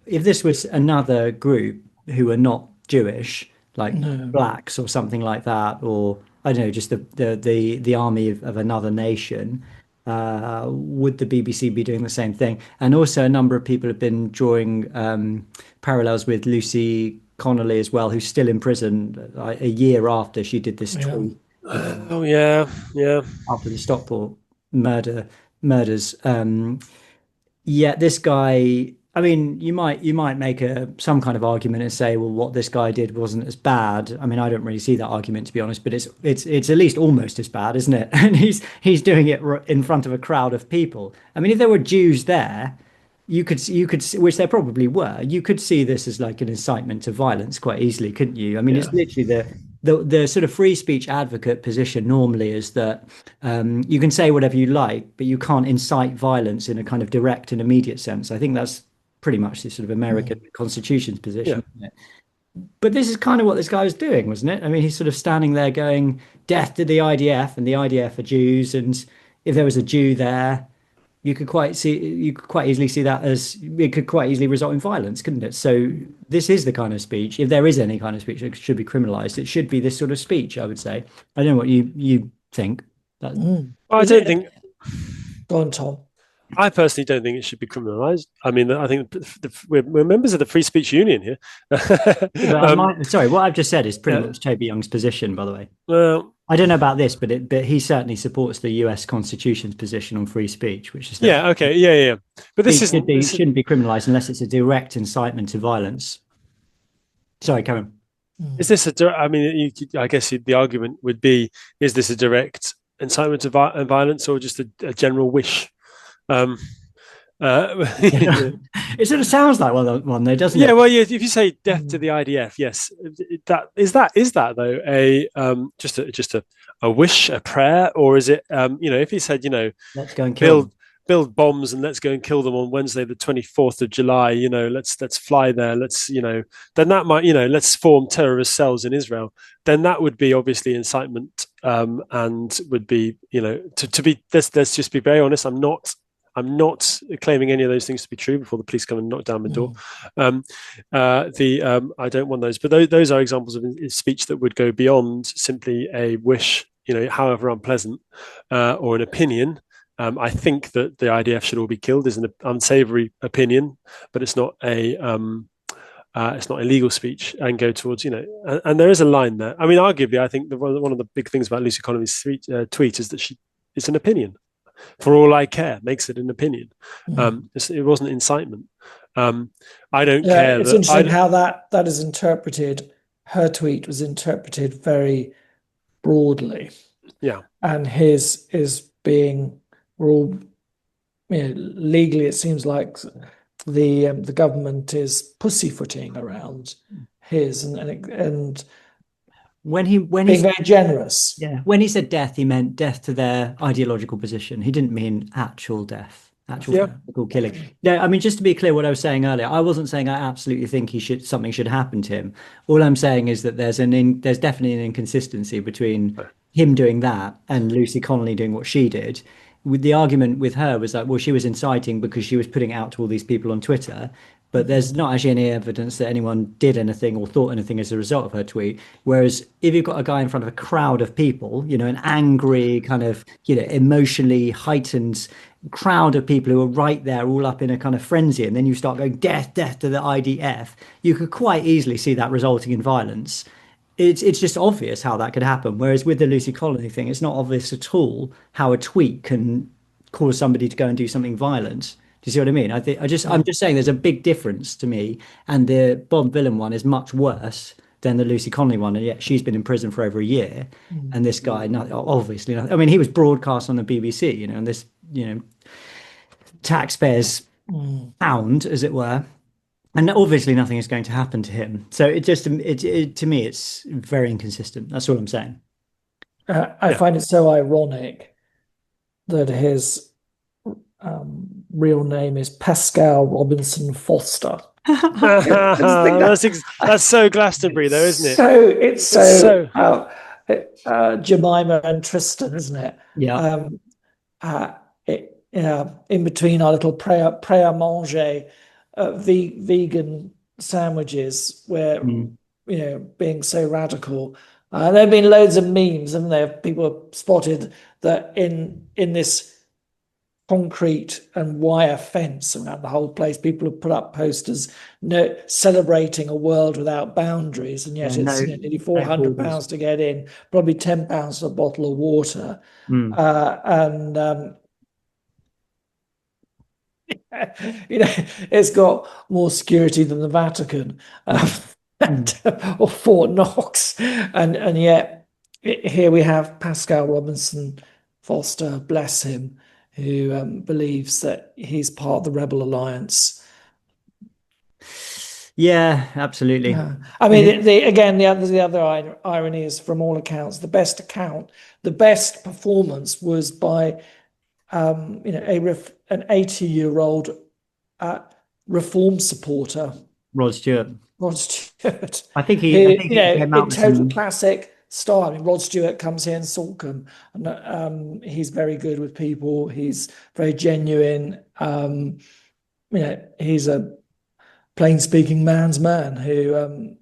if this was another group who are not Jewish, like blacks or something like that, or I don't know, just the army of another nation, would the BBC be doing the same thing? And also a number of people have been drawing parallels with Lucy Connolly as well, who's still in prison a year after she did this tweet. After the Stockport murders. This guy. I mean, you might make some kind of argument and say, well, what this guy did wasn't as bad. I mean, I don't really see that argument, to be honest, but it's at least almost as bad, isn't it? And he's doing it in front of a crowd of people. I mean, if there were Jews there, you could, which there probably were, you could see this as like an incitement to violence quite easily, couldn't you? I mean, it's literally the sort of free speech advocate position normally is that you can say whatever you like, but you can't incite violence in a kind of direct and immediate sense. I think that's pretty much the sort of American Constitution's position. Isn't it? But this is kind of what this guy was doing, wasn't it? I mean, he's sort of standing there going, death to the IDF, and the IDF are Jews. And if there was a Jew there, you could quite easily see that as it could quite easily result in violence, couldn't it? So this is the kind of speech, if there is any kind of speech that should be criminalized, it should be this sort of speech, I would say. I don't know what you think. I don't think. Go on, Tom. I personally don't think it should be criminalised. I mean, I think we're members of the Free Speech Union here. Sorry, what I've just said is pretty much Toby Young's position, by the way. Well, I don't know about this, but he certainly supports the US Constitution's position on free speech, which is But this shouldn't be criminalised unless it's a direct incitement to violence. Sorry, Karen. Is this I mean, I guess the argument would be: is this a direct incitement to violence, or just a general wish? It sort of sounds like one though, doesn't it? Yeah, well, if you say death to the IDF, yes, that is that though just a wish, a prayer, or is it if he said let's go and build bombs and let's go and kill them on Wednesday the 24th of July, let's fly there, then that might let's form terrorist cells in Israel, then that would be obviously incitement, and would be to be let's just be very honest, I'm not claiming any of those things to be true before the police come and knock down the door. I don't want those, but those are examples of speech that would go beyond simply a wish, however unpleasant, or an opinion. I think that the IDF should all be killed is an unsavory opinion, but it's not illegal speech and go towards, and there is a line there. I mean, arguably, I think one of the big things about Lucy Connolly's tweet is that it's an opinion. For all I care, makes it an opinion. It wasn't incitement. I don't care. It's interesting how that is interpreted. Her tweet was interpreted very broadly. Yeah, and his is being legally. It seems like the government is pussyfooting around his and. When he being very generous. Yeah. When he said death, he meant death to their ideological position. He didn't mean actual death, physical killing. No, I mean, just to be clear, what I was saying earlier, I wasn't saying I absolutely think something should happen to him. All I'm saying is that there's definitely an inconsistency between him doing that and Lucy Connolly doing what she did. With the argument with her was that, well, she was inciting because she was putting out to all these people on Twitter. But there's not actually any evidence that anyone did anything or thought anything as a result of her tweet. Whereas if you've got a guy in front of a crowd of people, an angry kind of, emotionally heightened crowd of people who are right there all up in a kind of frenzy, and then you start going death to the IDF, you could quite easily see that resulting in violence. It's just obvious how that could happen. Whereas with the Lucy Connolly thing, it's not obvious at all how a tweet can cause somebody to go and do something violent. Do you see what I mean? I'm just saying there's a big difference to me, and the Bob Vylan one is much worse than the Lucy Connolly one, and yet she's been in prison for over a year. And this guy, obviously, I mean, he was broadcast on the BBC, you know, and this, you know, taxpayers' pound, as it were. And obviously nothing is going to happen to him. So to me, it's very inconsistent. That's all I'm saying. I find it so ironic that his real name is Pascal Robinson Foster. That's so Glastonbury, though, isn't it? So it's so Jemima and Tristan, isn't it? Yeah. In between our little pré-à-manger vegan sandwiches, where you know, being so radical. There have been loads of memes, haven't there? People have spotted that in this concrete and wire fence around the whole place, people have put up posters celebrating a world without boundaries, and yet it's nearly £400 to get in, probably £10 for a bottle of water, you know, it's got more security than the Vatican or Fort Knox, and yet here we have Pascal Robinson Foster, bless him, who believes that he's part of the Rebel Alliance. Yeah, absolutely. Yeah. I mean, the other irony is, from all accounts, the best performance was by you know, an 80-year-old Reform supporter, Rod Stewart. I think he you know, came out in total classic style. I mean, Rod Stewart comes here in Salcombe, and he's very good with people. He's very genuine. You know, he's a plain-speaking man's man who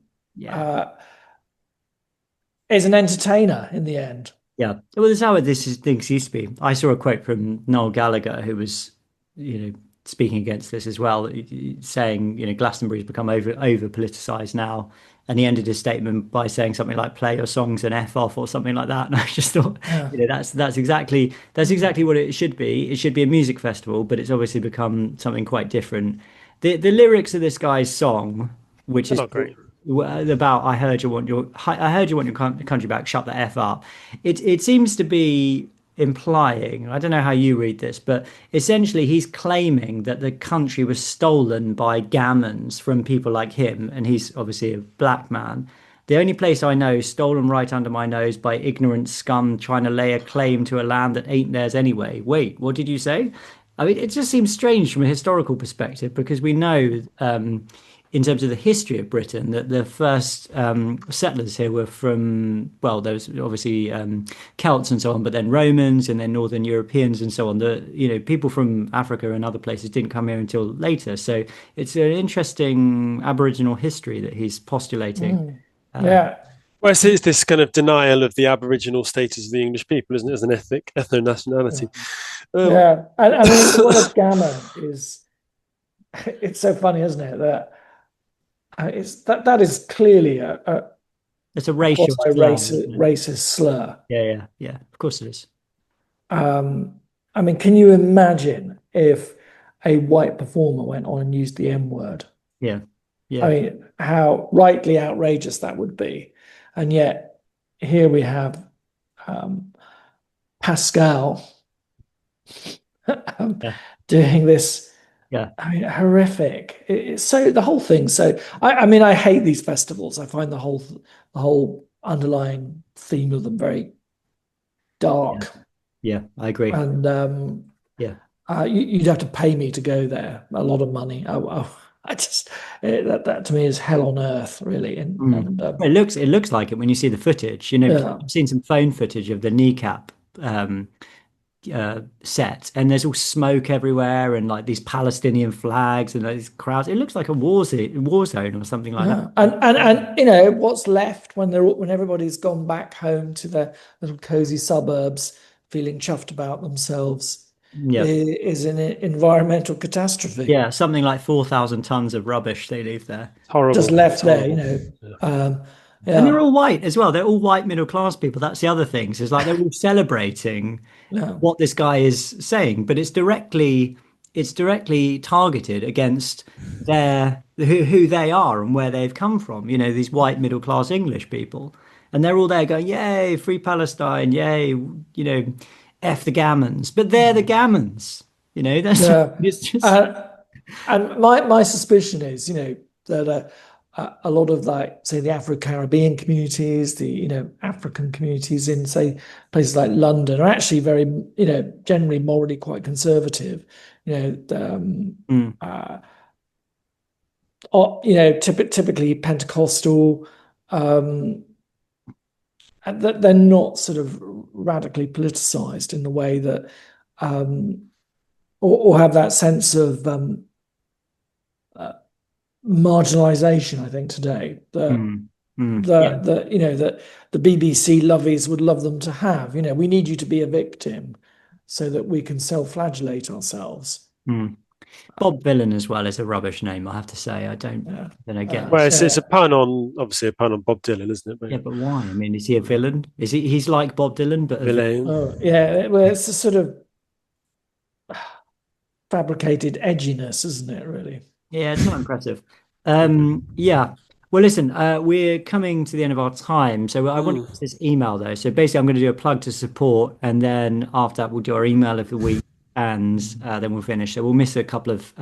is an entertainer in the end. Yeah, well, that's how things used to be. I saw a quote from Noel Gallagher, who was, you know, speaking against this as well, saying, you know, Glastonbury's become over politicized now, and he ended his statement by saying something like "play your songs and f off" or something like that. And I just thought, you know, that's exactly what it should be. It should be a music festival, but it's obviously become something quite different. The lyrics of this guy's song, which is not great, about I heard you want your country back, shut the f up. It seems to be implying, I don't know how you read this, but essentially he's claiming that the country was stolen by gammons from people like him, and he's obviously a black man. The only place I know stolen right under my nose by ignorant scum trying to lay a claim to a land that ain't theirs anyway. Wait, what did you say? I mean, it just seems strange from a historical perspective, because we know in terms of the history of Britain that the first settlers here were from, well, there was obviously Celts and so on, but then Romans and then Northern Europeans and so on. You know, people from Africa and other places didn't come here until later. So it's an interesting Aboriginal history that he's postulating. Yeah. Well, it's this kind of denial of the Aboriginal status of the English people, isn't it, as an ethno-nationality? Yeah. And I mean, the word gammon is, it's so funny, isn't it, that that is clearly it's a racial racist slur. Yeah. Of course it is. I mean, can you imagine if a white performer went on and used the M word? Yeah. I mean, how rightly outrageous that would be. And yet here we have Pascal doing this. Yeah, I mean, horrific. It's so, the whole thing. So I mean, I hate these festivals. I find the whole underlying theme of them very dark. Yeah, I agree. And you'd have to pay me to go there, a lot of money. I just that to me is hell on earth, really. And it looks like it when you see the footage. You know, I've seen some phone footage of the kneecap set, and there's all smoke everywhere, and like these Palestinian flags and these crowds. It looks like a war zone or something like that. And you know what's left when everybody's gone back home to their little cozy suburbs, feeling chuffed about themselves. Is an environmental catastrophe. Yeah, something like 4,000 tons of rubbish they leave there. Horrible. Just left there, you know. And they're all white as well. They're all white middle class people. That's the other thing. So it's like they're all celebrating what this guy is saying, but it's directly targeted against who they are and where they've come from. You know, these white middle class English people, and they're all there going, "Yay, free Palestine! Yay, you know, f the gammons." But they're the gammons. You know, that's Yeah. it's just And my suspicion is, that a lot of, like, say, the Afro-Caribbean communities, the, African communities in, say, places like London are actually very, generally morally quite conservative. Or, typically Pentecostal, and that they're not sort of radically politicized in the way that, or have that sense of marginalization. I think today that yeah. that the BBC lovies would love them to have. We need you to be a victim so that we can self-flagellate ourselves. Bob Vylan as well is a rubbish name, I have to say. I don't get Well, it. it's a pun on, obviously a pun on Bob Dylan, isn't it? Yeah, but why? I mean, is he a villain? He's like Bob Dylan, but a villain? Villain. Oh, yeah. Well, it's a sort of fabricated edginess, isn't it, really? Yeah, it's not impressive. Yeah. Well, listen, we're coming to the end of our time. So I want to use this email though. So basically, I'm going to do a plug to support, and then after that, we'll do our email of the week, and then we'll finish. So we'll miss a couple of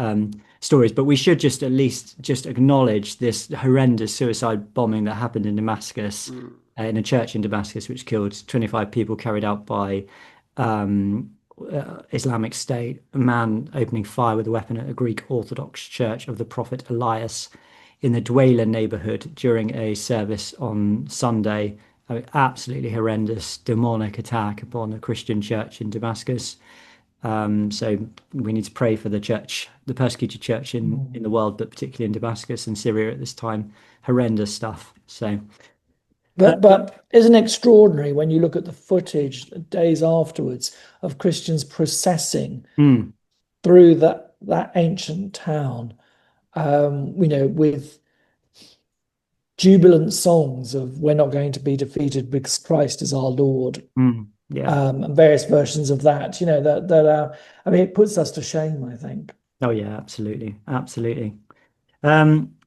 stories, but we should just at least just acknowledge this horrendous suicide bombing that happened in Damascus, in a church in Damascus, which killed 25 people, carried out by Islamic State, a man opening fire with a weapon at a Greek Orthodox church of the Prophet Elias in the Dwayla neighborhood during a service on Sunday. Absolutely horrendous demonic attack upon a Christian church in Damascus. So we need to pray for the church, the persecuted church in the world, but particularly in Damascus and Syria at this time. Horrendous stuff. So. But isn't it extraordinary when you look at the footage days afterwards of Christians processing through that ancient town, with jubilant songs of "We're not going to be defeated because Christ is our Lord," and various versions of that. I mean, it puts us to shame, I think. Oh yeah, absolutely, absolutely.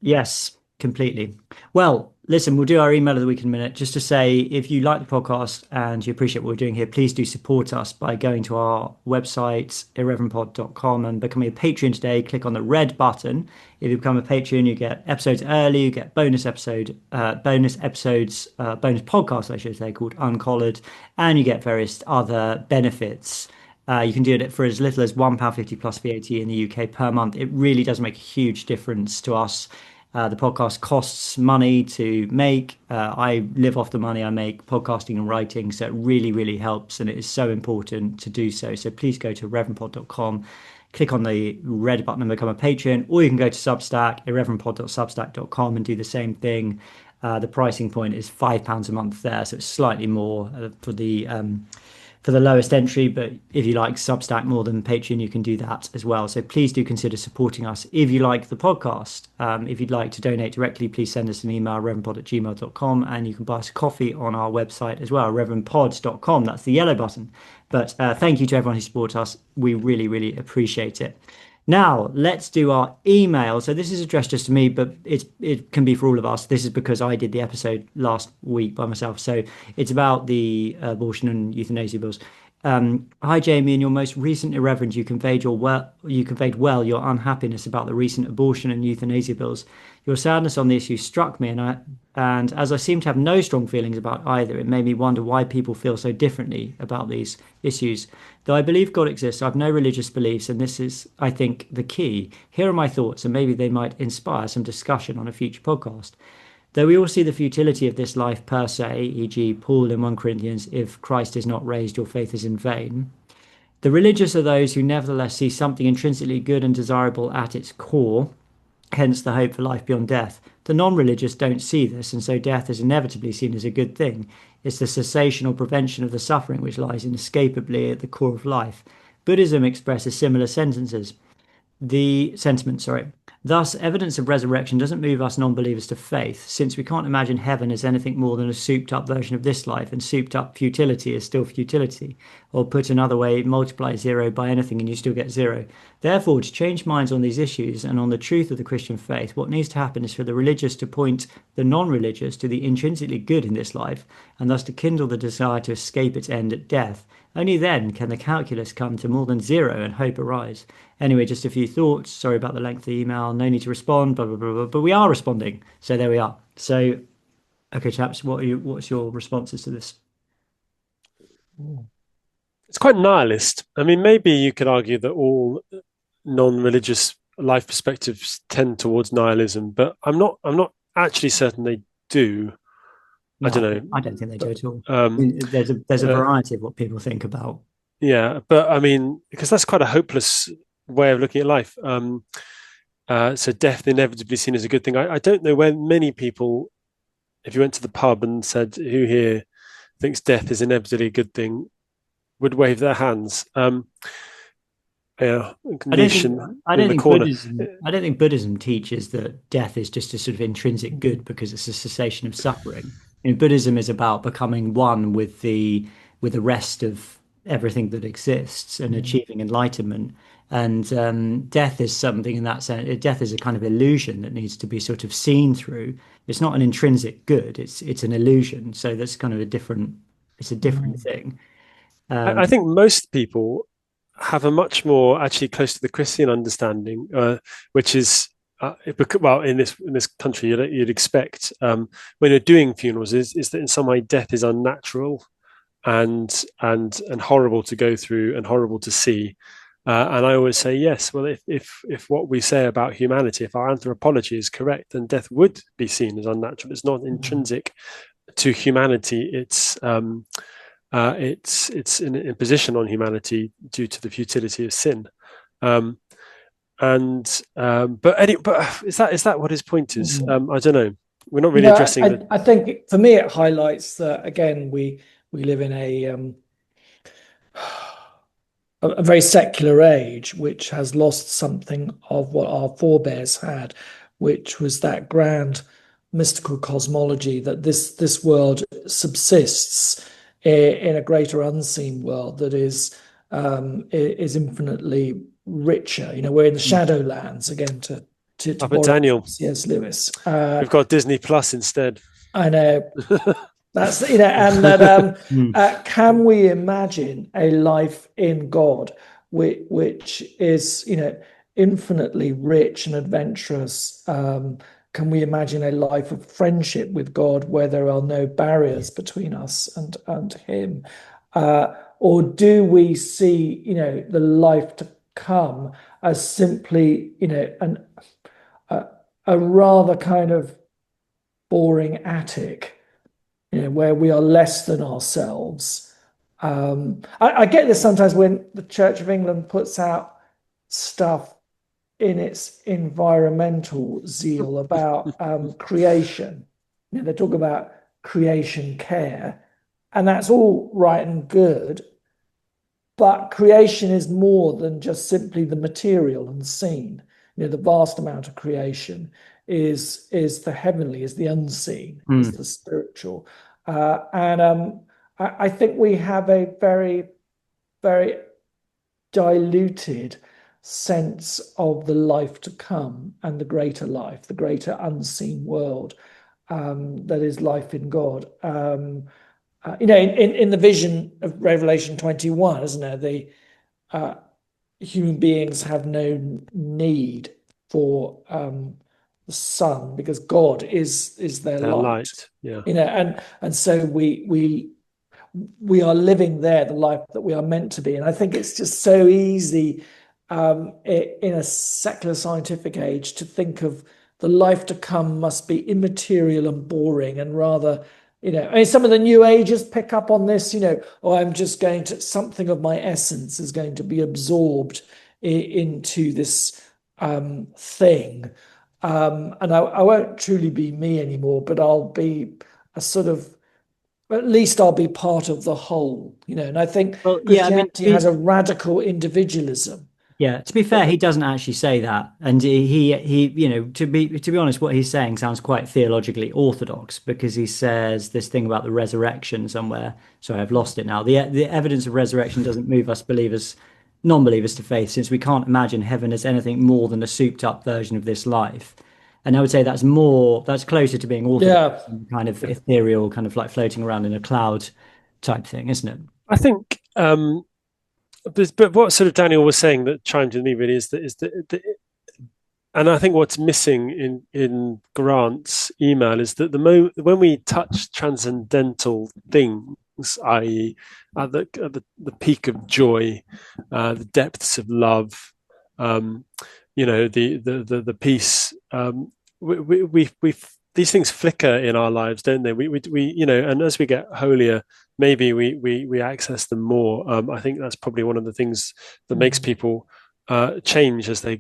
Yes, completely. Well, listen, we'll do our email of the week in a minute. Just to say, if you like the podcast and you appreciate what we're doing here, please do support us by going to our website, irreverentpod.com, and becoming a patron today. Click on the red button. If you become a patron, you get episodes early, you get bonus podcasts, I should say, called Uncollared, and you get various other benefits. You can do it for as little as £1.50 plus VAT in the UK per month. It really does make a huge difference to us. The podcast costs money to make. I live off the money I make podcasting and writing, so it really, really helps, and it is so important to do so. So please go to irreverentpod.com, click on the red button and become a patron, or you can go to Substack, irreverentpod.substack.com, and do the same thing. The pricing point is £5 a month there, so it's slightly more for the lowest entry, but if you like Substack more than Patreon, you can do that as well. So please do consider supporting us if you like the podcast. If you'd like to donate directly, please send us an email, reverendpod@gmail.com, and you can buy us a coffee on our website as well, reverendpods.com. That's the yellow button. But thank you to everyone who supports us. We really, really appreciate it. Now, let's do our email. So this is addressed just to me, but it can be for all of us. This is because I did the episode last week by myself. So it's about the abortion and euthanasia bills. Hi, Jamie. In your most recent irreverence, you conveyed well your unhappiness about the recent abortion and euthanasia bills. Your sadness on the issue struck me, and as I seem to have no strong feelings about either, it made me wonder why people feel so differently about these issues. Though I believe God exists, I have no religious beliefs, and this is, I think, the key. Here are my thoughts, and maybe they might inspire some discussion on a future podcast. Though we all see the futility of this life per se, e.g. Paul in 1 Corinthians, if Christ is not raised, your faith is in vain. The religious are those who nevertheless see something intrinsically good and desirable at its core, hence the hope for life beyond death. The non-religious don't see this, and so death is inevitably seen as a good thing. It's the cessation or prevention of the suffering which lies inescapably at the core of life. Buddhism expresses similar sentiments. Thus, evidence of resurrection doesn't move us non-believers to faith, since we can't imagine heaven as anything more than a souped-up version of this life, and souped-up futility is still futility. Or put another way, multiply 0 by anything and you still get 0. Therefore, to change minds on these issues and on the truth of the Christian faith, what needs to happen is for the religious to point the non-religious to the intrinsically good in this life, and thus to kindle the desire to escape its end at death. Only then can the calculus come to more than 0 and hope arise. Anyway, just a few thoughts. Sorry about the length of the email. No need to respond, blah, blah, blah, blah. But we are responding. So there we are. So, okay, chaps, what's your responses to this? It's quite nihilist. I mean, maybe you could argue that all non-religious life perspectives tend towards nihilism, but I'm not actually certain they do. No, I don't know. I don't think they do at all. There's a variety of what people think about. Yeah, but I mean, because that's quite a hopeless way of looking at life. So death inevitably seen as a good thing. I don't know when many people, if you went to the pub and said, who here thinks death is inevitably a good thing, would wave their hands. Yeah, I don't think Buddhism teaches that death is just a sort of intrinsic good because it's a cessation of suffering. Buddhism is about becoming one with the rest of everything that exists and achieving enlightenment. And death is something in that sense. Death is a kind of illusion that needs to be sort of seen through. It's not an intrinsic good. It's an illusion. So that's kind of a different thing. I think most people have a much more actually close to the Christian understanding, which is well in this country you'd expect when you're doing funerals is that in some way death is unnatural and horrible to go through and horrible to see. And I always say yes. Well, if what we say about humanity, if our anthropology is correct, then death would be seen as unnatural. It's not intrinsic to humanity. It's an imposition on humanity due to the futility of sin. But is that what his point is? I don't know. We're not really addressing. I think for me it highlights that again we live in a very secular age, which has lost something of what our forebears had, which was that grand mystical cosmology that this world subsists in a greater unseen world that is infinitely richer. We're in the Shadowlands again to borrow Daniel C.S. Lewis. We've got Disney Plus instead. I know. That's and that can we imagine a life in God which is infinitely rich and adventurous? Can we imagine a life of friendship with God where there are no barriers between us and Him? Or do we see the life to come as simply a rather kind of boring attic? Where we are less than ourselves. I get this sometimes when the Church of England puts out stuff in its environmental zeal about creation. They talk about creation care, and that's all right and good, but creation is more than just simply the material and seen. The vast amount of creation is the heavenly, is the unseen, is the spiritual. I think we have a very, very diluted sense of the life to come and the greater life, the greater unseen world that is life in God. In the vision of Revelation 21, isn't there? The human beings have no need for the sun because God is their light. Yeah. And so we are living there the life that we are meant to be. And I think it's just so easy in a secular scientific age to think of the life to come must be immaterial and boring and rather, some of the new ages pick up on this, I'm just going to, something of my essence is going to be absorbed into this thing. And I won't truly be me anymore, but I'll be at least I'll be part of the whole, and I think Christianity has a radical individualism. Yeah, to be fair, he doesn't actually say that, and he to be honest, what he's saying sounds quite theologically orthodox because he says this thing about the resurrection somewhere. Sorry, I've lost it now. The evidence of resurrection doesn't move us believers, non-believers to faith, since we can't imagine heaven as anything more than a souped-up version of this life. And I would say that's closer to being orthodox, Yeah, and kind of ethereal, kind of like floating around in a cloud type thing, isn't it? I think, but what sort of Daniel was saying that chimed with me really is that and I think what's missing in Grant's email is that when we touch transcendental things, i.e., at the peak of joy, the depths of love, the peace, we these things flicker in our lives, don't they? And as we get holier, maybe we access them more. I think that's probably one of the things that makes people change as they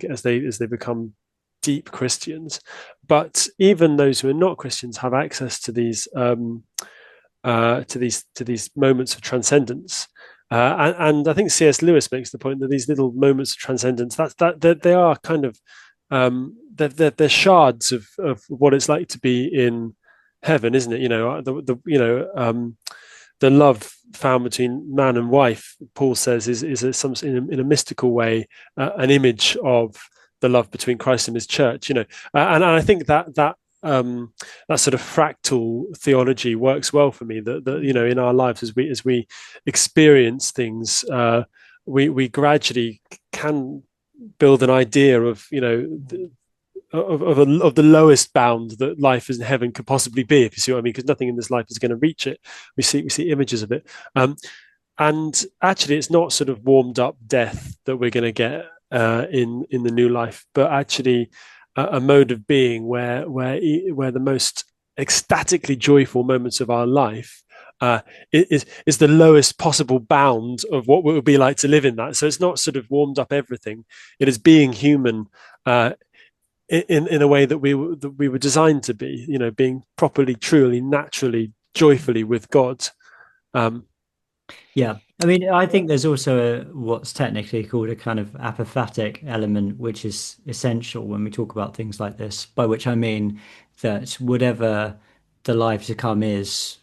become deep Christians. But even those who are not Christians have access to these moments of transcendence. And I think C.S. Lewis makes the point that these little moments of transcendence, that they are kind of they're shards of what it's like to be in heaven, isn't it? The love found between man and wife, Paul says, is in a mystical way an image of the love between Christ and His church. And I think that sort of fractal theology works well for me. That in our lives as we experience things, we gradually can build an idea of of the lowest bound that life in heaven could possibly be, if you see what I mean, because nothing in this life is going to reach it. We see images of it, and actually, it's not sort of warmed up death that we're going to get in the new life, but actually a mode of being where the most ecstatically joyful moments of our life is the lowest possible bound of what it would be like to live in that. So it's not sort of warmed up everything. It is being human in a way that we were designed to be. Being properly, truly, naturally, joyfully with God. Yeah, I mean, I think there's also what's technically called a kind of apophatic element, which is essential when we talk about things like this, by which I mean that whatever the life to come is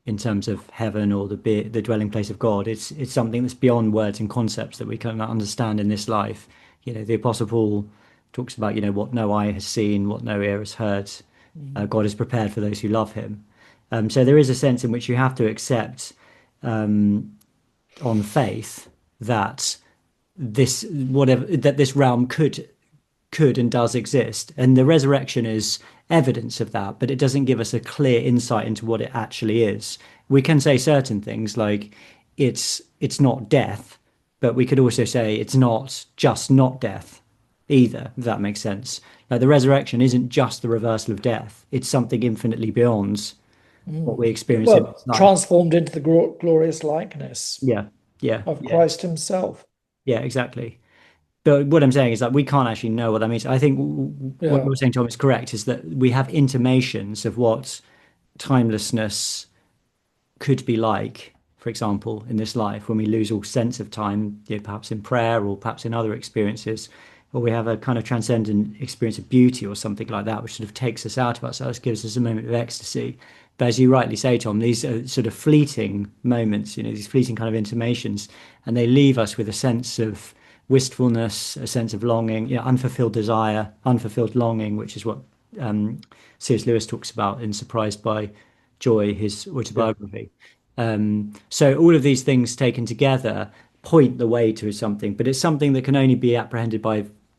in terms of heaven or the dwelling place of God, it's something that's beyond words and concepts that we cannot understand in this life. The Apostle Paul talks about, what no eye has seen, what no ear has heard, God is prepared for those who love him. So there is a sense in which you have to accept on faith that this realm could and does exist, and the resurrection is evidence of that, but it doesn't give us a clear insight into what it actually is. We can say certain things like it's not death, but we could also say it's not just not death either, if that makes sense. Like the resurrection isn't just the reversal of death, it's something infinitely beyond what we experience in this life. Transformed into the glorious likeness of Christ himself. Yeah, exactly. But what I'm saying is that we can't actually know what that means. I think what you're saying, Tom, is correct, is that we have intimations of what timelessness could be like, for example, in this life, when we lose all sense of time, perhaps in prayer or perhaps in other experiences, or we have a kind of transcendent experience of beauty or something like that, which sort of takes us out of ourselves, gives us a moment of ecstasy. But as you rightly say, Tom, these are sort of fleeting moments, these fleeting kind of intimations, and they leave us with a sense of wistfulness, a sense of longing, unfulfilled desire, unfulfilled longing, which is what C.S. Lewis talks about in Surprised by Joy, his autobiography. So all of these things taken together point the way to something, but it's something that can only be apprehended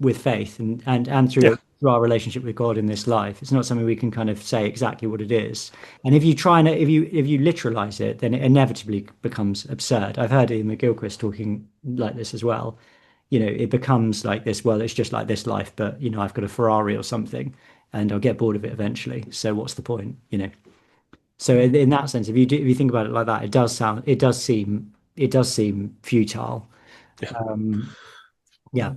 with faith and through our relationship with God in this life. It's not something we can kind of say exactly what it is. And if you try and if you literalize it, then it inevitably becomes absurd. I've heard Ian McGilchrist talking like this as well. It becomes like this, well, it's just like this life, but I've got a Ferrari or something and I'll get bored of it eventually. So what's the point, So in that sense, if you think about it like that, it does seem futile. Yeah.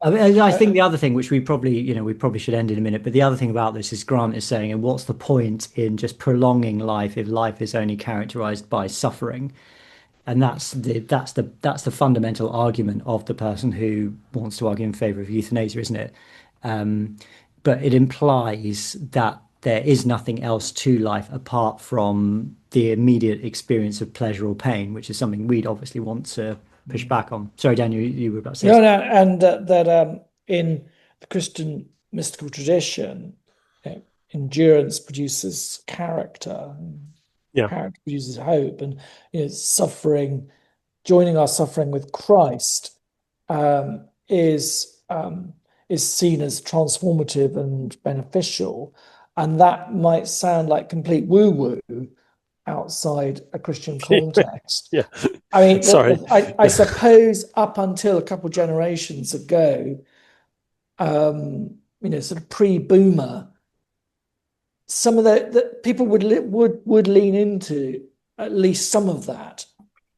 I think the other thing, which we probably should end in a minute, but the other thing about this is Grant is saying, and what's the point in just prolonging life if life is only characterized by suffering? And that's the fundamental argument of the person who wants to argue in favor of euthanasia, isn't it? But it implies that there is nothing else to life apart from the immediate experience of pleasure or pain, which is something we'd obviously want to push back on. Sorry, Daniel, you were about to say No, and that in the Christian mystical tradition, endurance produces character. Yeah. Character produces hope, and suffering, joining our suffering with Christ, is seen as transformative and beneficial, and that might sound like complete woo-woo outside a Christian context. Yeah. I mean, Sorry. I suppose up until a couple generations ago, sort of pre-boomer, some of the people would lean into at least some of that.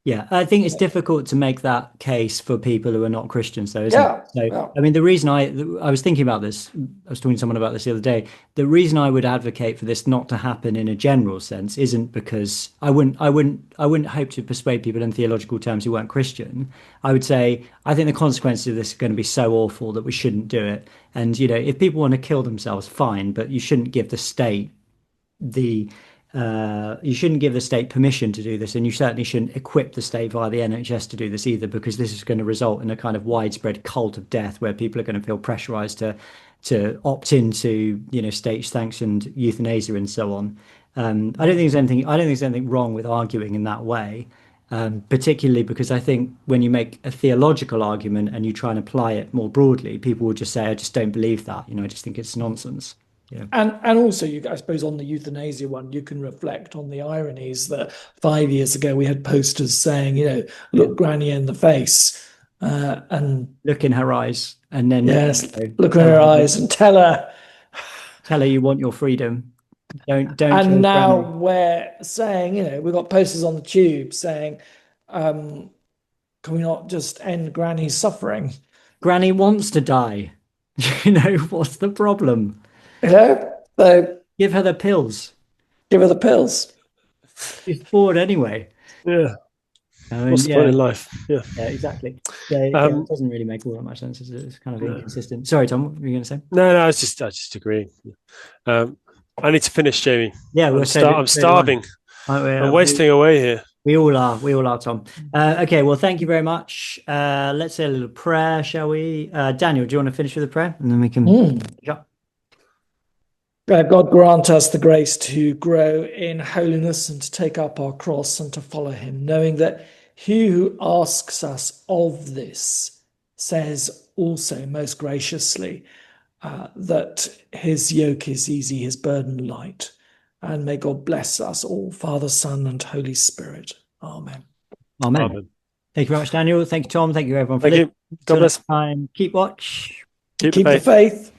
Yeah, I think it's difficult to make that case for people who are not Christians, though, isn't it? So, Yeah. I mean, the reason I was thinking about this, I was talking to someone about this the other day. The reason I would advocate for this not to happen in a general sense isn't because I wouldn't hope to persuade people in theological terms who weren't Christian. I would say I think the consequences of this are going to be so awful that we shouldn't do it. And if people want to kill themselves, fine, but you shouldn't give the state permission to do this, and you certainly shouldn't equip the state via the NHS to do this either, because this is going to result in a kind of widespread cult of death where people are going to feel pressurized to opt into state-sanctioned euthanasia and so on. I don't think there's anything wrong with arguing in that way, particularly because I think when you make a theological argument and you try and apply it more broadly, people will just say, I just don't believe that. I just think it's nonsense. Yeah. And also, I suppose on the euthanasia one, you can reflect on the ironies that 5 years ago we had posters saying, look Granny in the face, and look in her eyes, and then look in her eyes and tell her you want your freedom. Don't. And now Granny. we're saying, we've got posters on the tube saying, can we not just end Granny's suffering? Granny wants to die. What's the problem? So give her the pills. Give her the pills. She's bored anyway. Yeah. What's the point in life? Yeah. Yeah, exactly. It doesn't really make all that much sense. It's kind of inconsistent. Sorry, Tom, what were you going to say? No, I just agree. I need to finish, Jamie. Yeah, I'm starving. I'm wasting away here. We all are, Tom. Okay, well, thank you very much. Let's say a little prayer, shall we? Daniel, do you want to finish with a prayer? And then we can... God grant us the grace to grow in holiness and to take up our cross and to follow him, knowing that he who asks us of this says also most graciously that his yoke is easy, his burden light. And may God bless us all, Father, Son, and Holy Spirit. Amen. Amen. Thank you very much, Daniel. Thank you, Tom. Thank you, everyone, for listening. God bless. Time. Keep watch. Keep the faith.